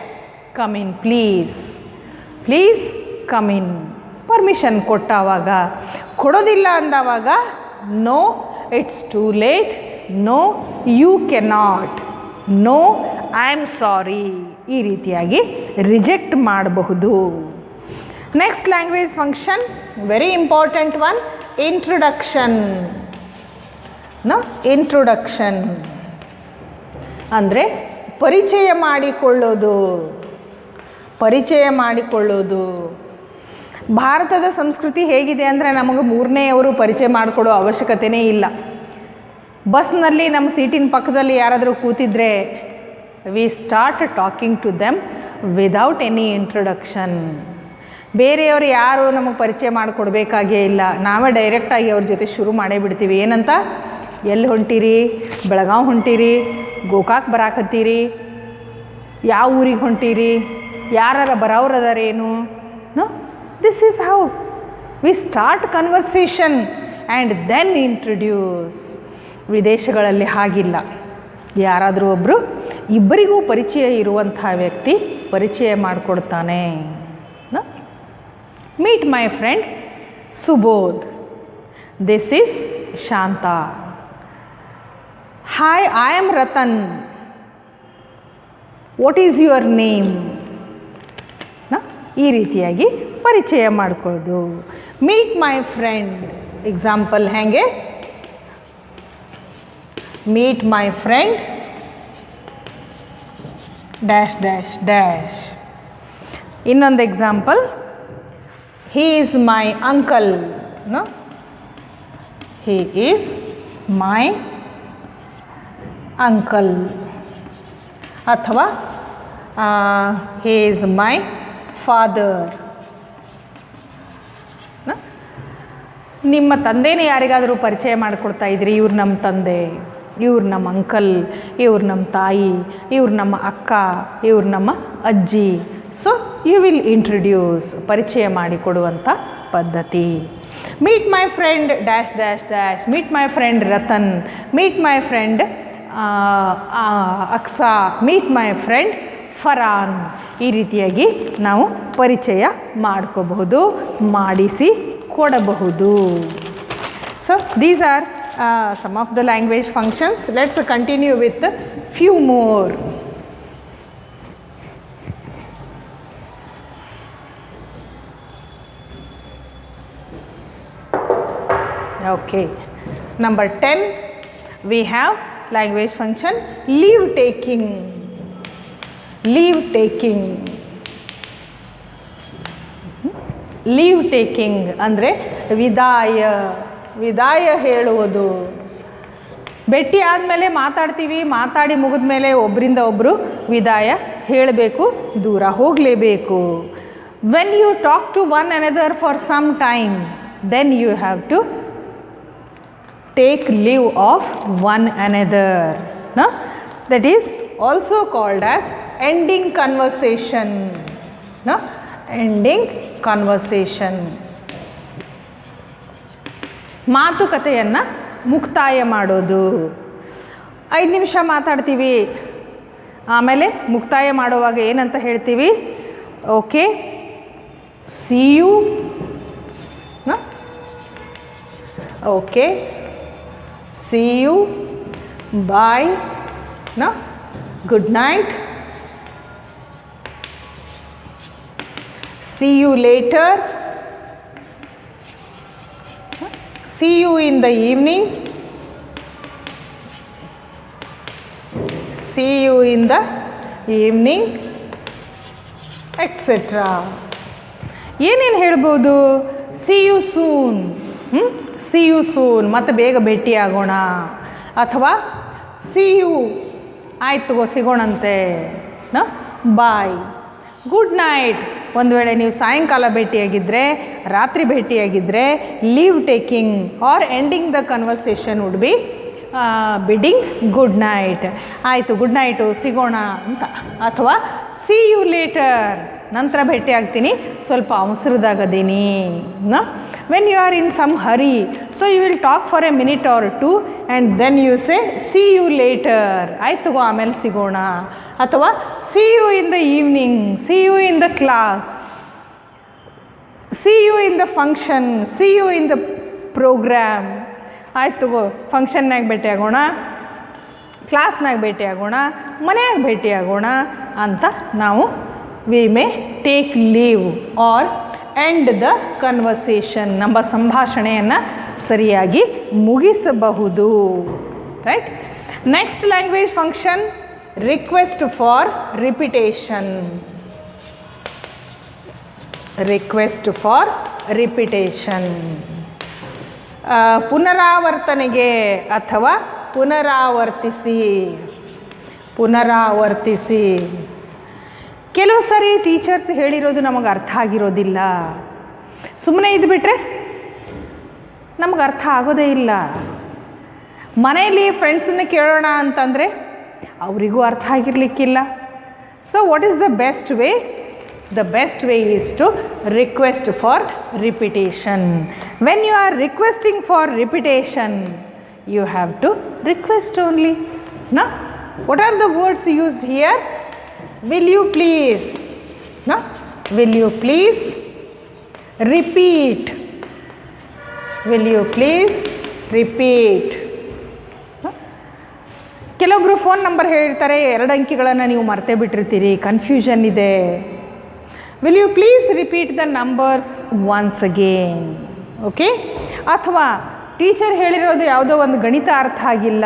[SPEAKER 1] come in please, please come in. Permission ಕೊಟ್ಟಾವಾಗ, ಕೊಡೋದಿಲ್ಲ ಅಂದವಾಗ no it's too late, no you cannot, no I am ಸಾರಿ, ಈ ರೀತಿಯಾಗಿ reject ಮಾಡಬಹುದು. Next language function, very important one, introduction. Introduction ಅಂದರೆ ಪರಿಚಯ ಮಾಡಿಕೊಳ್ಳೋದು. ಪರಿಚಯ ಮಾಡಿಕೊಳ್ಳೋದು. ಭಾರತದ ಸಂಸ್ಕೃತಿ ಹೇಗಿದೆ ಅಂದರೆ ನಮಗೆ ಮೂರನೆಯವರು ಪರಿಚಯ ಮಾಡಿಕೊಡೋ ಅವಶ್ಯಕತೆಯೇ ಇಲ್ಲ. ಬಸ್ನಲ್ಲಿ ನಮ್ಮ ಸೀಟಿನ ಪಕ್ಕದಲ್ಲಿ ಯಾರಾದರೂ ಕೂತಿದ್ರೆ we start talking to them without any introduction. ಬೇರೆಯವರು ಯಾರು ನಮಗೆ ಪರಿಚಯ ಮಾಡಿಕೊಡ್ಬೇಕಾಗೇ ಇಲ್ಲ, ನಾವೇ ಡೈರೆಕ್ಟಾಗಿ ಅವ್ರ ಜೊತೆ ಶುರು ಮಾಡೇ ಬಿಡ್ತೀವಿ. ಏನಂತ, ಎಲ್ಲಿ ಹೊಂಟೀರಿ, ಬೆಳಗಾವಿ ಹೊಂಟೀರಿ, ಗೋಕಾಕ್ ಬರಾಕತ್ತೀರಿ, ಯಾವ ಊರಿಗೆ ಹೊಂಟೀರಿ, ಯಾರಾರ ಬರೋರದಾರೇನು. No, this is how we start conversation and then introduce. ವಿದೇಶಗಳಲ್ಲಿ ಹಾಗಿಲ್ಲ. ಯಾರಾದರೂ ಒಬ್ಬರು ಇಬ್ಬರಿಗೂ ಪರಿಚಯ ಇರುವಂಥ ವ್ಯಕ್ತಿ ಪರಿಚಯ ಮಾಡಿಕೊಡ್ತಾನೆ. Meet my friend Subodh, this is Shanta. Hi, I am Ratan, what is your name. ಈ ರೀತಿಯಾಗಿ ಪರಿಚಯ ಮಾಡಿಕೊಳ್ಳೋದು. ಮೀಟ್ ಮೈ ಫ್ರೆಂಡ್, ಎಕ್ಸಾಂಪಲ್ ಹೇಗೆ, meet my friend dash dash dash. ಇನ್ನೊಂದು example, he is my uncle. No, he is my uncle. ಅಥವಾ he is my father. ನಿಮ್ಮ ತಂದೆನೇ ಯಾರಿಗಾದರೂ ಪರಿಚಯ ಮಾಡಿಕೊಡ್ತಾ ಇದ್ರಿ, ಇವ್ರು ನಮ್ಮ ತಂದೆ, ಇವ್ರು ನಮ್ಮ ಅಂಕಲ್, ಇವ್ರು ನಮ್ಮ ತಾಯಿ, ಇವ್ರು ನಮ್ಮ ಅಕ್ಕ, ಇವ್ರು ನಮ್ಮ ಅಜ್ಜಿ. ಸೊ ಯು ವಿಲ್ ಇಂಟ್ರೊಡ್ಯೂಸ್, ಪರಿಚಯ ಮಾಡಿಕೊಡುವಂಥ ಪದ್ಧತಿ. Meet my friend dash dash dash, meet my friend Ratan, meet my friend ಅಕ್ಸಾ, meet my friend Farhan. ಈ ರೀತಿಯಾಗಿ ನಾವು ಪರಿಚಯ ಮಾಡ್ಕೋಬಹುದು, ಮಾಡಿಸಿ ಕೊಡಬಹುದು. So these are some of the language functions. Let's continue with few more. Okay, number 10 we have language function leave taking. Leave taking. Leave taking ಅಂದರೆ ವಿದಾಯ ಹೇಳುವುದು. ಭೇಟಿ ಆದಮೇಲೆ ಮಾತಾಡ್ತೀವಿ, ಮಾತಾಡಿ ಮುಗಿದ ಮೇಲೆ ಒಬ್ಬರಿಂದ ಒಬ್ಬರು ವಿದಾಯ ಹೇಳಬೇಕು, ದೂರ ಹೋಗಲೇಬೇಕು. When you talk to one another for some time, then you have to take leave of one another. That is also called as ending conversation. Ending conversation, ಮಾತುಕತೆಯನ್ನು ಮುಕ್ತಾಯ ಮಾಡೋದು. 5 ನಿಮಿಷ ಮಾತಾಡ್ತೀವಿ, ಆಮೇಲೆ ಮುಕ್ತಾಯ ಮಾಡುವಾಗ ಏನಂತ ಹೇಳ್ತೀವಿ, okay see you, okay see you, bye, good night, see you later, see you in the evening, see you in the evening, etc. ಏನೇನು ಹೇಳ್ಬೋದು, see you soon, see you soon ಮತ್ತೆ ಬೇಗ ಭೇಟಿ ಆಗೋಣ, ಅಥವಾ see you ಆಯ್ತು ಸಿಗೋಣಂತೆ, ಬಾಯ್, good night. ಒಂದು ವೇಳೆ ನೀವು ಸಾಯಂಕಾಲ ಭೇಟಿಯಾಗಿದ್ದರೆ, ರಾತ್ರಿ ಭೇಟಿಯಾಗಿದ್ದರೆ, leave taking or ending the conversation would be bidding good night. ಆಯಿತು, ಗುಡ್ ನೈಟು, ಸಿಗೋಣ ಅಂತ. ಅಥವಾ ಸಿ ಯು ಲೇಟರ್, ನಂತರ ಭೇಟಿ ಆಗ್ತೀನಿ, ಸ್ವಲ್ಪ ಅವಸರದಾಗದೀನಿ. When you are in some hurry, so you will talk for a minute or two and then you say see you later, ಆಯ್ತು ತಗೋ ಆಮೇಲೆ ಸಿಗೋಣ. ಅಥವಾ see you in the evening, see you in the class, see you in the function, see you in the program. ಆಯ್ತು ತಗೋ, ಫಂಕ್ಷನ್ನಾಗ ಭೇಟಿ ಆಗೋಣ, ಕ್ಲಾಸ್ನಾಗ ಭೇಟಿ ಆಗೋಣ, ಮನೆಯಾಗ ಭೇಟಿ ಆಗೋಣ ಅಂತ ನಾವು we may take leave or end the conversation, ನಮ್ಮ ಸಂಭಾಷಣೆಯನ್ನು ಸರಿಯಾಗಿ ಮುಗಿಸಬಹುದು. Right. Next language function, request for repetition. Request for repetition, ಪುನರಾವರ್ತನೆಗೆ ಅಥವಾ ಪುನರಾವರ್ತಿಸಿ, ಪುನರಾವರ್ತಿಸಿ. ಕೆಲವು ಸರಿ ಟೀಚರ್ಸ್ ಹೇಳಿರೋದು ನಮಗೆ ಅರ್ಥ ಆಗಿರೋದಿಲ್ಲ, ಸುಮ್ಮನೆ ಇದ್ಬಿಟ್ರೆ ನಮಗೆ ಅರ್ಥ ಆಗೋದೇ ಇಲ್ಲ. ಮನೆಯಲ್ಲಿ ಫ್ರೆಂಡ್ಸನ್ನ ಕೇಳೋಣ ಅಂತಂದರೆ ಅವರಿಗೂ ಅರ್ಥ ಆಗಿರಲಿಕ್ಕಿಲ್ಲ. So what is the best way? The best way is to request for repetition. When you are requesting for repetition, you have to request only. Now, what are the words used here? Will you please? Now, will you please repeat? Will you please repeat? ಕೆಲವೊಬ್ಬರು phone number ಹೇಳ್ತಾರೆ, 2 ಅಂಕಿಗಳನ್ನು ನೀವು ಮರ್ತೇ ಬಿಟ್ಟಿರ್ತೀರಿ, confusion ಇದೆ. Will you please repeat the numbers once again? Okay. ಅಥವಾ teacher ಹೇಳಿರೋದು ಯಾವುದೋ ಒಂದು ಗಣಿತ ಅರ್ಥ ಆಗಿಲ್ಲ,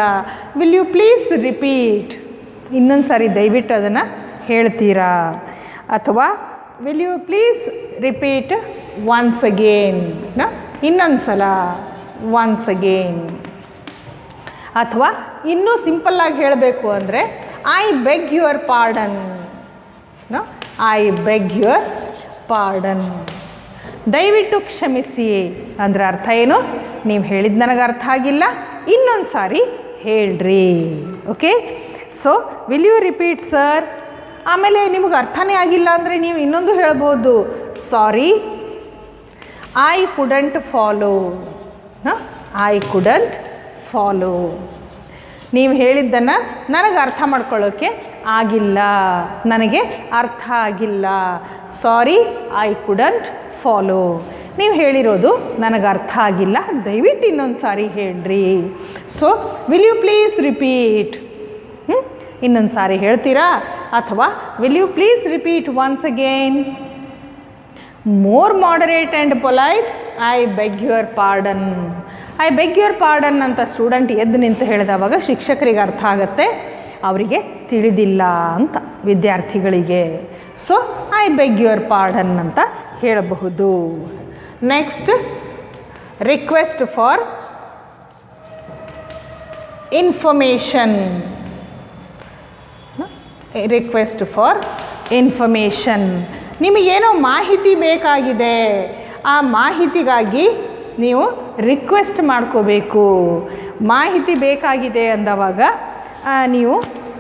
[SPEAKER 1] ವಿಲ್ ಯು ಪ್ಲೀಸ್ ರಿಪೀಟ್, ಇನ್ನೊಂದು ಸಾರಿ ದಯವಿಟ್ಟು ಅದನ್ನು ಹೇಳ್ತೀರಾ? ಅಥವಾ will you please repeat once again, ಇನ್ನೊಂದು ಸಲ ಒನ್ಸ್ ಅಗೇನ್. ಅಥವಾ ಇನ್ನೂ ಸಿಂಪಲ್ಲಾಗಿ ಹೇಳಬೇಕು ಅಂದರೆ I beg your pardon, I beg your pardon. ದಯವಿಟ್ಟು ಕ್ಷಮಿಸಿ ಅಂದರೆ ಅರ್ಥ ಏನು? ನೀವು ಹೇಳಿದ್ದು ನನಗೆ ಅರ್ಥ ಆಗಿಲ್ಲ, ಇನ್ನೊಂದು ಸಾರಿ ಹೇಳ್ರಿ. Okay. So will you repeat sir? ಆಮೇಲೆ ನಿಮಗೆ ಅರ್ಥನೇ ಆಗಿಲ್ಲ ಅಂದರೆ ನೀವು ಇನ್ನೊಂದು ಹೇಳ್ಬೋದು, sorry I couldn't follow. I couldn't follow. ನೀವು ಹೇಳಿದ್ದನ್ನು ನನಗೆ ಅರ್ಥ ಮಾಡ್ಕೊಳ್ಳೋಕ್ಕೆ ಆಗಿಲ್ಲ, ನನಗೆ ಅರ್ಥ ಆಗಿಲ್ಲ. Sorry I couldn't follow. ನೀವು ಹೇಳಿರೋದು ನನಗೆ ಅರ್ಥ ಆಗಿಲ್ಲ, ದಯವಿಟ್ಟು ಇನ್ನೊಂದು ಸಾರಿ ಹೇಳ್ರಿ. So will you please repeat, ಇನ್ನೊಂದು ಸಾರಿ ಹೇಳ್ತೀರಾ? ಅಥವಾ will you please repeat once again? More moderate and polite, I beg your pardon. I beg your pardon ಅಂತ ಸ್ಟೂಡೆಂಟ್ ಎದ್ದು ನಿಂತು ಹೇಳಿದವಾಗ ಶಿಕ್ಷಕರಿಗೆ ಅರ್ಥ ಆಗುತ್ತೆ, ಅವರಿಗೆ ತಿಳಿದಿಲ್ಲ ಅಂತ ವಿದ್ಯಾರ್ಥಿಗಳಿಗೆ. So I beg your pardon ಅಂತ ಹೇಳಬಹುದು. Next, request for information. Request for information, ನಿಮಗೇನೋ ಮಾಹಿತಿ ಬೇಕಾಗಿದೆ, ಆ ಮಾಹಿತಿಗಾಗಿ ನೀವು ರಿಕ್ವೆಸ್ಟ್ ಮಾಡ್ಕೋಬೇಕು. ಮಾಹಿತಿ ಬೇಕಾಗಿದೆ ಅಂದವಾಗ ನೀವು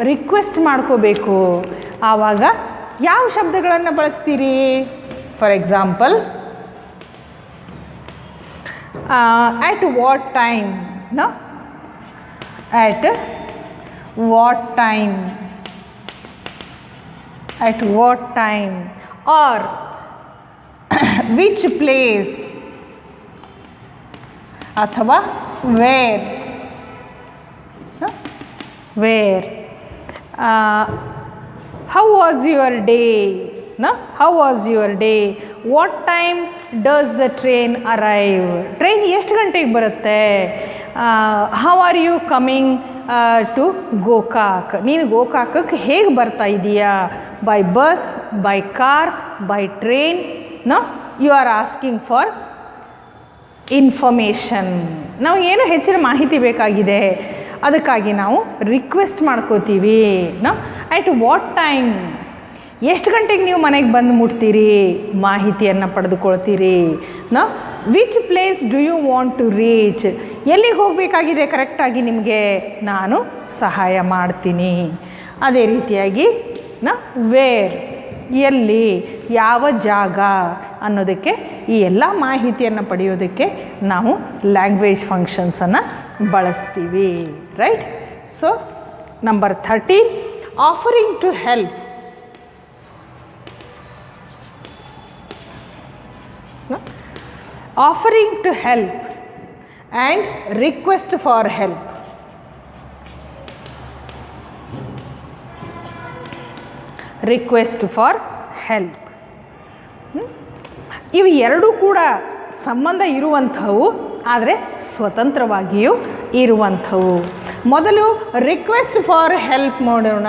[SPEAKER 1] ರಿಕ್ವೆಸ್ಟ್ ಮಾಡ್ಕೋಬೇಕು. ಆವಾಗ ಯಾವ ಶಬ್ದಗಳನ್ನು ಬಳಸ್ತೀರಿ? For example, at what time? No? At what time? At what time? Or which place? ಅಥವಾ where? No? Where? How was your day? No? How was your day? What time does the train arrive? Train ಎಷ್ಟು ಗಂಟೆಗೆ ಬರುತ್ತೆ? How are you coming to Gokak? ನೀನು ಗೋಕಾಕಕ್ಕೆ ಹೇಗೆ ಬರ್ತಾ ಇದೀಯಾ? By bus, by car, by train? No, you are asking for information. ನಮಗೇನು ಹೆಚ್ಚಿನ ಮಾಹಿತಿ ಬೇಕಾಗಿದೆ, ಅದಕ್ಕಾಗಿ ನಾವು ರಿಕ್ವೆಸ್ಟ್ ಮಾಡ್ಕೋತೀವಿ. No, at what time? ಎಷ್ಟು ಗಂಟೆಗೆ ನೀವು ಮನೆಗೆ ಬಂದು ಮುಟ್ತೀರಿ, ಮಾಹಿತಿಯನ್ನು ಪಡೆದುಕೊಳ್ತೀರಿ. Which place do you want to reach, ಎಲ್ಲಿಗೆ ಹೋಗಬೇಕಾಗಿದೆ ಕರೆಕ್ಟಾಗಿ ನಿಮಗೆ ನಾನು ಸಹಾಯ ಮಾಡ್ತೀನಿ. ಅದೇ ರೀತಿಯಾಗಿ ವೇರ್, ಎಲ್ಲಿ, ಯಾವ ಜಾಗ ಅನ್ನೋದಕ್ಕೆ ಈ ಎಲ್ಲ ಮಾಹಿತಿಯನ್ನು ಪಡೆಯೋದಕ್ಕೆ ನಾವು ಲ್ಯಾಂಗ್ವೇಜ್ ಫಂಕ್ಷನ್ಸನ್ನು ಬಳಸ್ತೀವಿ. Right. So number 13, offering to help. Offering to help and request for help. Request for help. ಇವು ಎರಡೂ ಕೂಡ ಸಂಬಂಧ ಇರುವಂಥವು, ಆದರೆ ಸ್ವತಂತ್ರವಾಗಿಯೂ ಇರುವಂಥವು. ಮೊದಲು ರಿಕ್ವೆಸ್ಟ್ ಫಾರ್ ಹೆಲ್ಪ್ ಮಾಡೋಣ.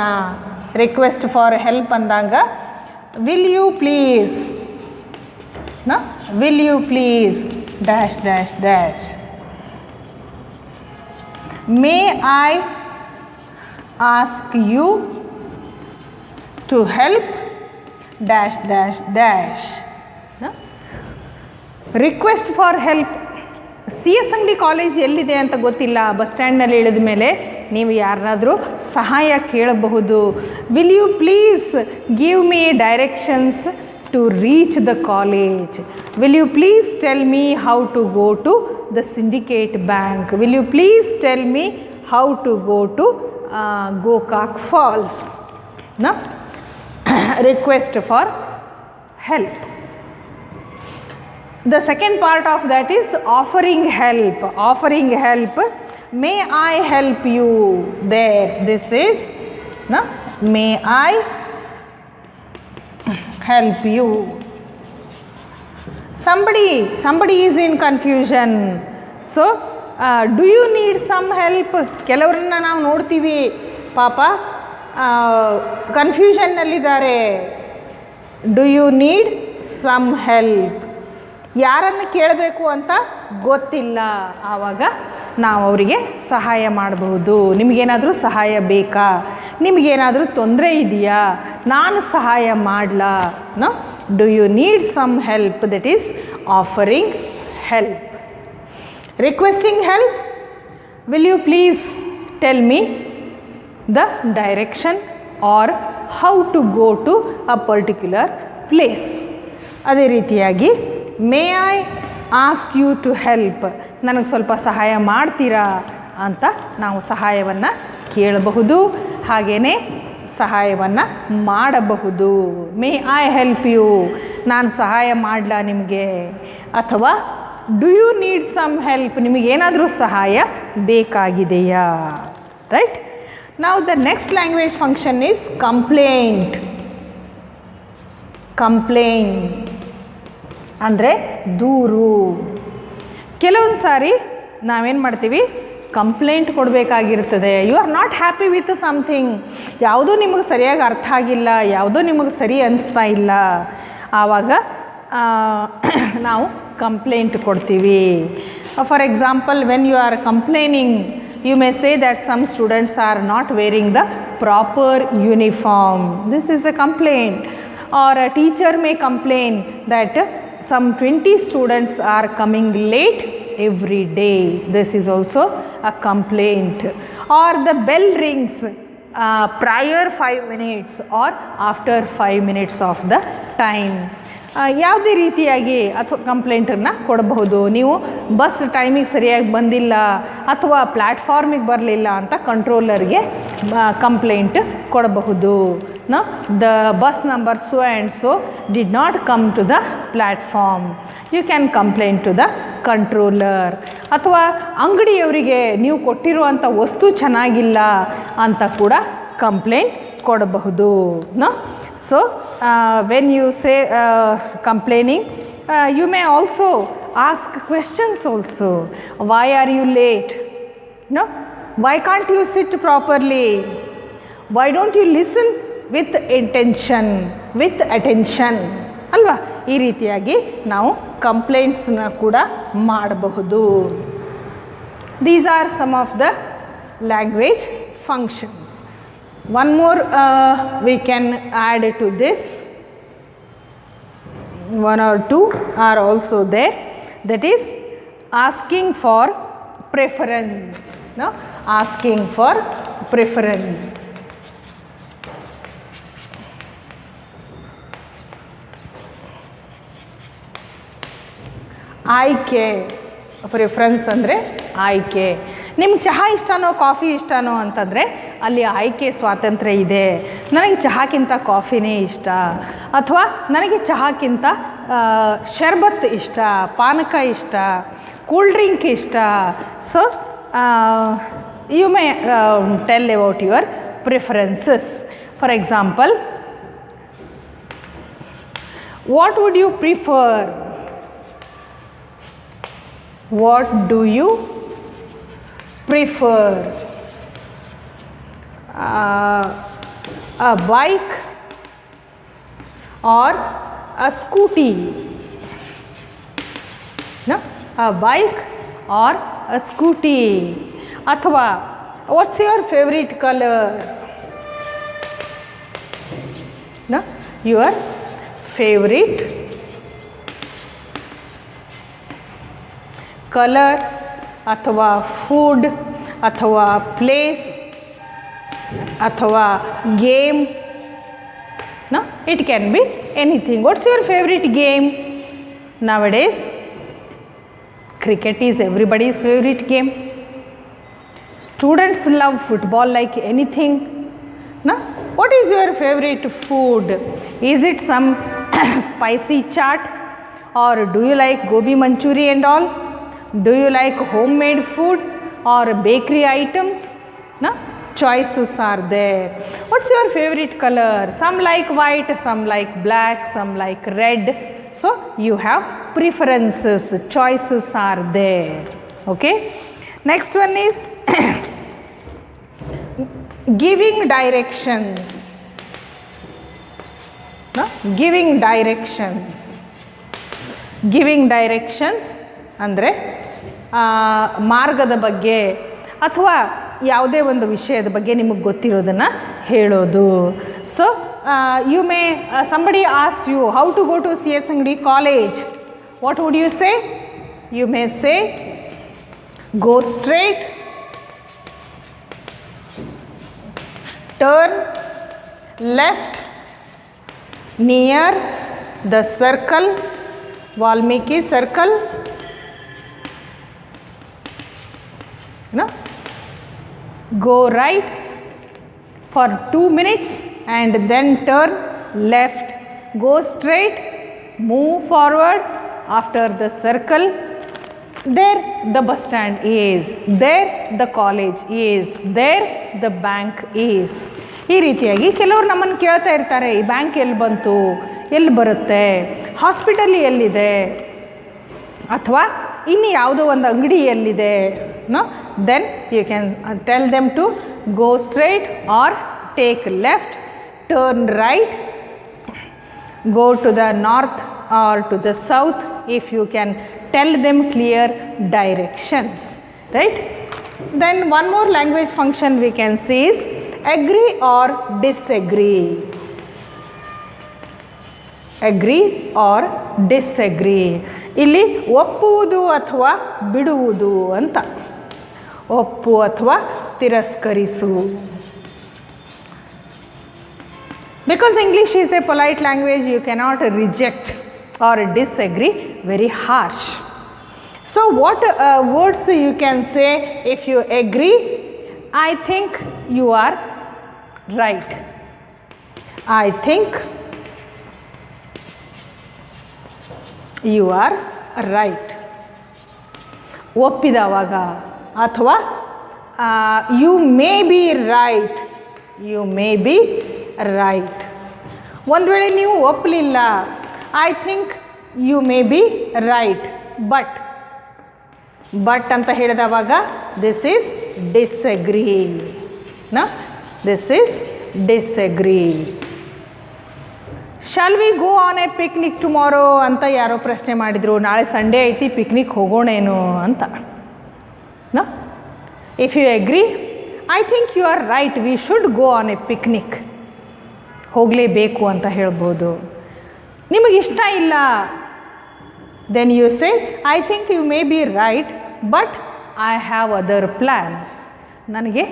[SPEAKER 1] ರಿಕ್ವೆಸ್ಟ್ ಫಾರ್ ಹೆಲ್ಪ್ ಅಂದಾಗ will you please, will you please dash dash dash, may I ask you to help dash dash dash. Request for help. C S Angadi college ಎಲ್ಲಿದೆ ಅಂತ ಗೊತ್ತಿಲ್ಲ, ಬಸ್ ಸ್ಟ್ಯಾಂಡ್ನಲ್ಲಿ ಇಳಿದ ಮೇಲೆ ನೀವು ಯಾರನ್ನಾದರೂ ಸಹಾಯ ಕೇಳಬಹುದು. Will you please give me directions to reach the college? Will you please tell me how to go to the Syndicate Bank? Will you please tell me how to go to Gokak Falls? No? Request for help. The second part of that is offering help. Offering help. May I help you there? This is, no? May I help you. Somebody is in confusion. So do you need some help? ಕೆಲವರನ್ನ ನಾವು ನೋಡ್ತೀವಿ, ಪಾಪ ಕನ್ಫ್ಯೂಷನ್ನಲ್ಲಿದ್ದಾರೆ. Do you need some help? ಯಾರನ್ನು ಕೇಳಬೇಕು ಅಂತ ಗೊತ್ತಿಲ್ಲ. ಆವಾಗ ನಾವು ಅವರಿಗೆ ಸಹಾಯ ಮಾಡಬಹುದು. ನಿಮಗೇನಾದರೂ ಸಹಾಯ ಬೇಕಾ, ನಿಮಗೇನಾದರೂ ತೊಂದರೆ ಇದೆಯಾ, ನಾನು ಸಹಾಯ ಮಾಡಲಾ? No, do you need some help? That is offering help. Requesting help, will you please tell me the direction or how to go to a particular place. ಅದೇ ರೀತಿಯಾಗಿ may I ask you to help, ನನಗೆ ಸ್ವಲ್ಪ ಸಹಾಯ ಮಾಡ್ತೀರಾ ಅಂತ ನಾವು ಸಹಾಯವನ್ನು ಕೇಳಬಹುದು, ಹಾಗೆಯೇ ಸಹಾಯವನ್ನು ಮಾಡಬಹುದು. ಮೇ ಐ ಹೆಲ್ಪ್ ಯು, ನಾನು ಸಹಾಯ ಮಾಡಲಾ ನಿಮಗೆ? ಅಥವಾ do you need some help, ನಿಮಗೇನಾದರೂ ಸಹಾಯ ಬೇಕಾಗಿದೆಯಾ? ರೈಟ್. ನಾವು the next language function is complaint. Complaint ಅಂದರೆ ದೂರು. ಕೆಲವೊಂದು ಸಾರಿ ನಾವೇನು ಮಾಡ್ತೀವಿ, ಕಂಪ್ಲೇಂಟ್ ಕೊಡಬೇಕಾಗಿರ್ತದೆ. You are not happy with something, ಯಾವುದೂ ನಿಮಗೆ ಸರಿಯಾಗಿ ಅರ್ಥ ಆಗಿಲ್ಲ, ಯಾವುದೂ ನಿಮಗೆ ಸರಿ ಅನಿಸ್ತಾ ಇಲ್ಲ, ಆವಾಗ ನಾವು ಕಂಪ್ಲೇಂಟ್ ಕೊಡ್ತೀವಿ. For example, when you are complaining, you may say that some students are not wearing the proper uniform. This is a complaint. Or a teacher may complain that some 20 students are coming late every day. This is also a complaint. Or the bell rings prior 5 minutes or after 5 minutes of the time. ಯಾವುದೇ ರೀತಿಯಾಗಿ ಅಥವಾ ಕಂಪ್ಲೇಂಟನ್ನು ಕೊಡಬಹುದು. ನೀವು bus ಟೈಮಿಗೆ ಸರಿಯಾಗಿ ಬಂದಿಲ್ಲ ಅಥವಾ ಪ್ಲ್ಯಾಟ್ಫಾರ್ಮಿಗೆ ಬರಲಿಲ್ಲ ಅಂತ ಕಂಟ್ರೋಲರ್ಗೆ ಕಂಪ್ಲೇಂಟ್ ಕೊಡಬಹುದು. The bus number so and so did not come to the platform, you can complaint to the controller. ಅಥವಾ ಅಂಗಡಿಯವರಿಗೆ ನೀವು ಕೊಟ್ಟಿರುವಂಥ ವಸ್ತು ಚೆನ್ನಾಗಿಲ್ಲ ಅಂತ ಕೂಡ ಕಂಪ್ಲೇಂಟ್ ಕೊಡಬಹುದು. So when you say complaining, you may also ask questions also. Why are you late? Why can't you sit properly? Why don't you listen with intention, with attention ಅಲ್ವಾ? ಈ ರೀತಿಯಾಗಿ ನಾವು ಕಂಪ್ಲೇಂಟ್ಸ್ನ ಕೂಡ ಮಾಡಬಹುದು. These are some of the language functions. One more we can add to this, one or two are also there, that is asking for preference. No, asking for preference. ಆಯ್ಕೆ, preference ಅಂದರೆ ಆಯ್ಕೆ. ನಿಮ್ಗೆ ಚಹಾ ಇಷ್ಟನೋ ಕಾಫಿ ಇಷ್ಟನೋ ಅಂತಂದರೆ ಅಲ್ಲಿ ಆಯ್ಕೆ ಸ್ವಾತಂತ್ರ್ಯ ಇದೆ. ನನಗೆ ಚಹಾಕ್ಕಿಂತ ಕಾಫಿನೇ ಇಷ್ಟ, ಅಥವಾ ನನಗೆ ಚಹಾಕ್ಕಿಂತ ಶರ್ಬತ್ ಇಷ್ಟ, ಪಾನಕ ಇಷ್ಟ, ಕೂಲ್ ಡ್ರಿಂಕ್ ಇಷ್ಟ. So you may tell about your preferences. For example, what would you prefer? What do you prefer? A bike or a scooty? No? A bike or a scooty? Athwa, what's your favorite color? No? Your favorite colour, ಅಥವಾ food, ಅಥವಾ place, ಅಥವಾ game. No, it can be anything. What's your favorite game? Nowadays cricket is everybody's favorite game. Students love football like anything. No? What is your favorite food? Is it some spicy chaat, or do you like gobi manchuri and all? Do you like homemade food or bakery items? No? Choices are there. What's your favorite color? Some like white, some like black, some like red. So you have preferences, choices are there. Okay. Next one is giving directions. No? Giving directions. Giving directions ಅಂದರೆ ಮಾರ್ಗದ ಬಗ್ಗೆ ಅಥವಾ ಯಾವುದೇ ಒಂದು ವಿಷಯದ ಬಗ್ಗೆ ನಿಮಗೆ ಗೊತ್ತಿರೋದನ್ನು ಹೇಳೋದು. So you may somebody asks you how to go to CS Angadi college. What would you say? You may say go straight, turn left near the circle, Valmiki circle. No? Go right for 2 minutes and then turn left. Go straight, move forward after the circle. There the bus stand is, there the college is, there the bank is. ಈ ರೀತಿಯಾಗಿ ಕೆಲವರು ನಮ್ಮನ್ನು ಕೇಳ್ತಾ ಇರ್ತಾರೆ, ಈ bank ಎಲ್ಲಿ ಬಂತು, ಎಲ್ಲಿ ಬರುತ್ತೆ, ಹಾಸ್ಪಿಟಲ್ ಎಲ್ಲಿದೆ, ಅಥವಾ ಇನ್ನು ಯಾವುದೋ ಒಂದು ಅಂಗಡಿ ಎಲ್ಲಿದೆ. No? Then you can tell them to go straight or take left, turn right, go to the north or to the south if you can tell them clear directions. Right? Then one more language function we can see is agree or disagree. Agree or disagree. ಇಲ್ಲಿ ಒಪ್ಪುವುದು ಅಥವಾ ಬಿಡುವುದು ಅಂತ. ಒಪ್ಪು ಅಥವಾ ತಿರಸ್ಕರಿಸು. Because English is a polite language, you cannot reject or disagree very harsh. So what words you can say if you agree? I think you are right. I think you are right. ಒಪ್ಪಿದವಾಗ ಅಥವಾ you may be right, you may be right. ಒಂದು ವೇಳೆ ನೀವು ಒಪ್ಪಲಿಲ್ಲ, I think you may be right but ಅಂತ ಹೇಳಿದವಾಗ this is disagree. ನಾ this is disagree. Shall we go on a picnic tomorrow ಅಂತ ಯಾರೋ ಪ್ರಶ್ನೆ ಮಾಡಿದರು. ನಾಳೆ ಸಂಡೇ ಐತಿ, ಪಿಕ್ನಿಕ್ ಹೋಗೋಣೇನು ಅಂತ. ನಾ if you agree I think you are right, we should go on a picnic. ಹೋಗಲೇಬೇಕು ಅಂತ ಹೇಳ್ಬೋದು. ನಿಮಗಿಷ್ಟ ಇಲ್ಲ, then you say I think you may be right but I have other plans. ನನಗೆ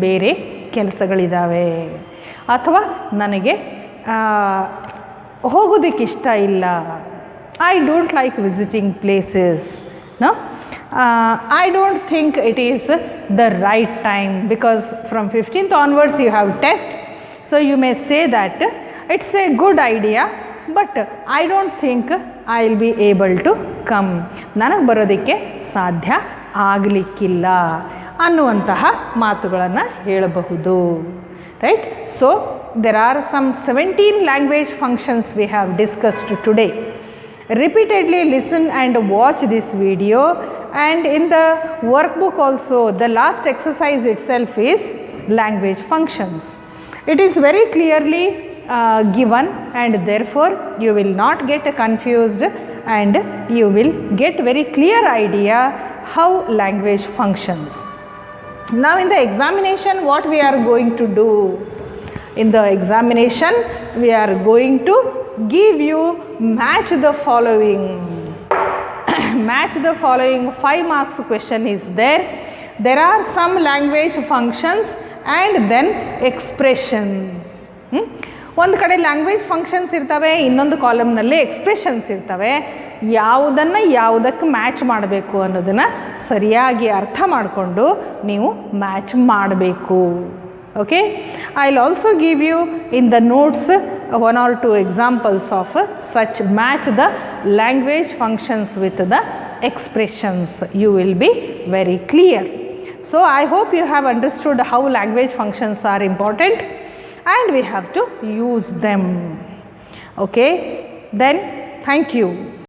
[SPEAKER 1] ಬೇರೆ ಕೆಲಸಗಳಿದ್ದಾವೆ, ಅಥವಾ ನನಗೆ ಹೋಗೋದಕ್ಕಿಷ್ಟ ಇಲ್ಲ. I don't like visiting places. No, I don't think it is the right time, because from 15th onwards you have test, so you may say that it's a good idea but I don't think I will be able to come. ನನಗೆ ಬರೋದಕ್ಕೆ ಸಾಧ್ಯ ಆಗಲಿಕ್ಕಿಲ್ಲ ಅನ್ನುವಂತಹ ಮಾತುಗಳನ್ನು ಹೇಳಬಹುದು. Right? So there are some 17 language functions we have discussed today. Repeatedly listen and watch this video, and in the workbook also the last exercise itself is language functions. It is very clearly given, and therefore you will not get confused and you will get very clear idea how language functions. Now in the examination what we are going to do? In the examination we are going to give you match the following. Match the following 5 marks question is there. There are some language functions and then expressions. ಒಂದು ಕಡೆ language functions ಇರ್ತವೆ, ಇನ್ನೊಂದು ಕಾಲಮ್ನಲ್ಲಿ expressions ಇರ್ತವೆ. ಯಾವುದನ್ನು ಯಾವುದಕ್ಕೆ match ಮಾಡಬೇಕು ಅನ್ನೋದನ್ನು ಸರಿಯಾಗಿ ಅರ್ಥ ಮಾಡಿಕೊಂಡು ನೀವು ಮ್ಯಾಚ್ ಮಾಡಬೇಕು. Okay, I'll also give you in the notes 1 or 2 examples of such match the language functions with the expressions. You will be very clear. So I hope you have understood how language functions are important and we have to use them. Okay, then thank you.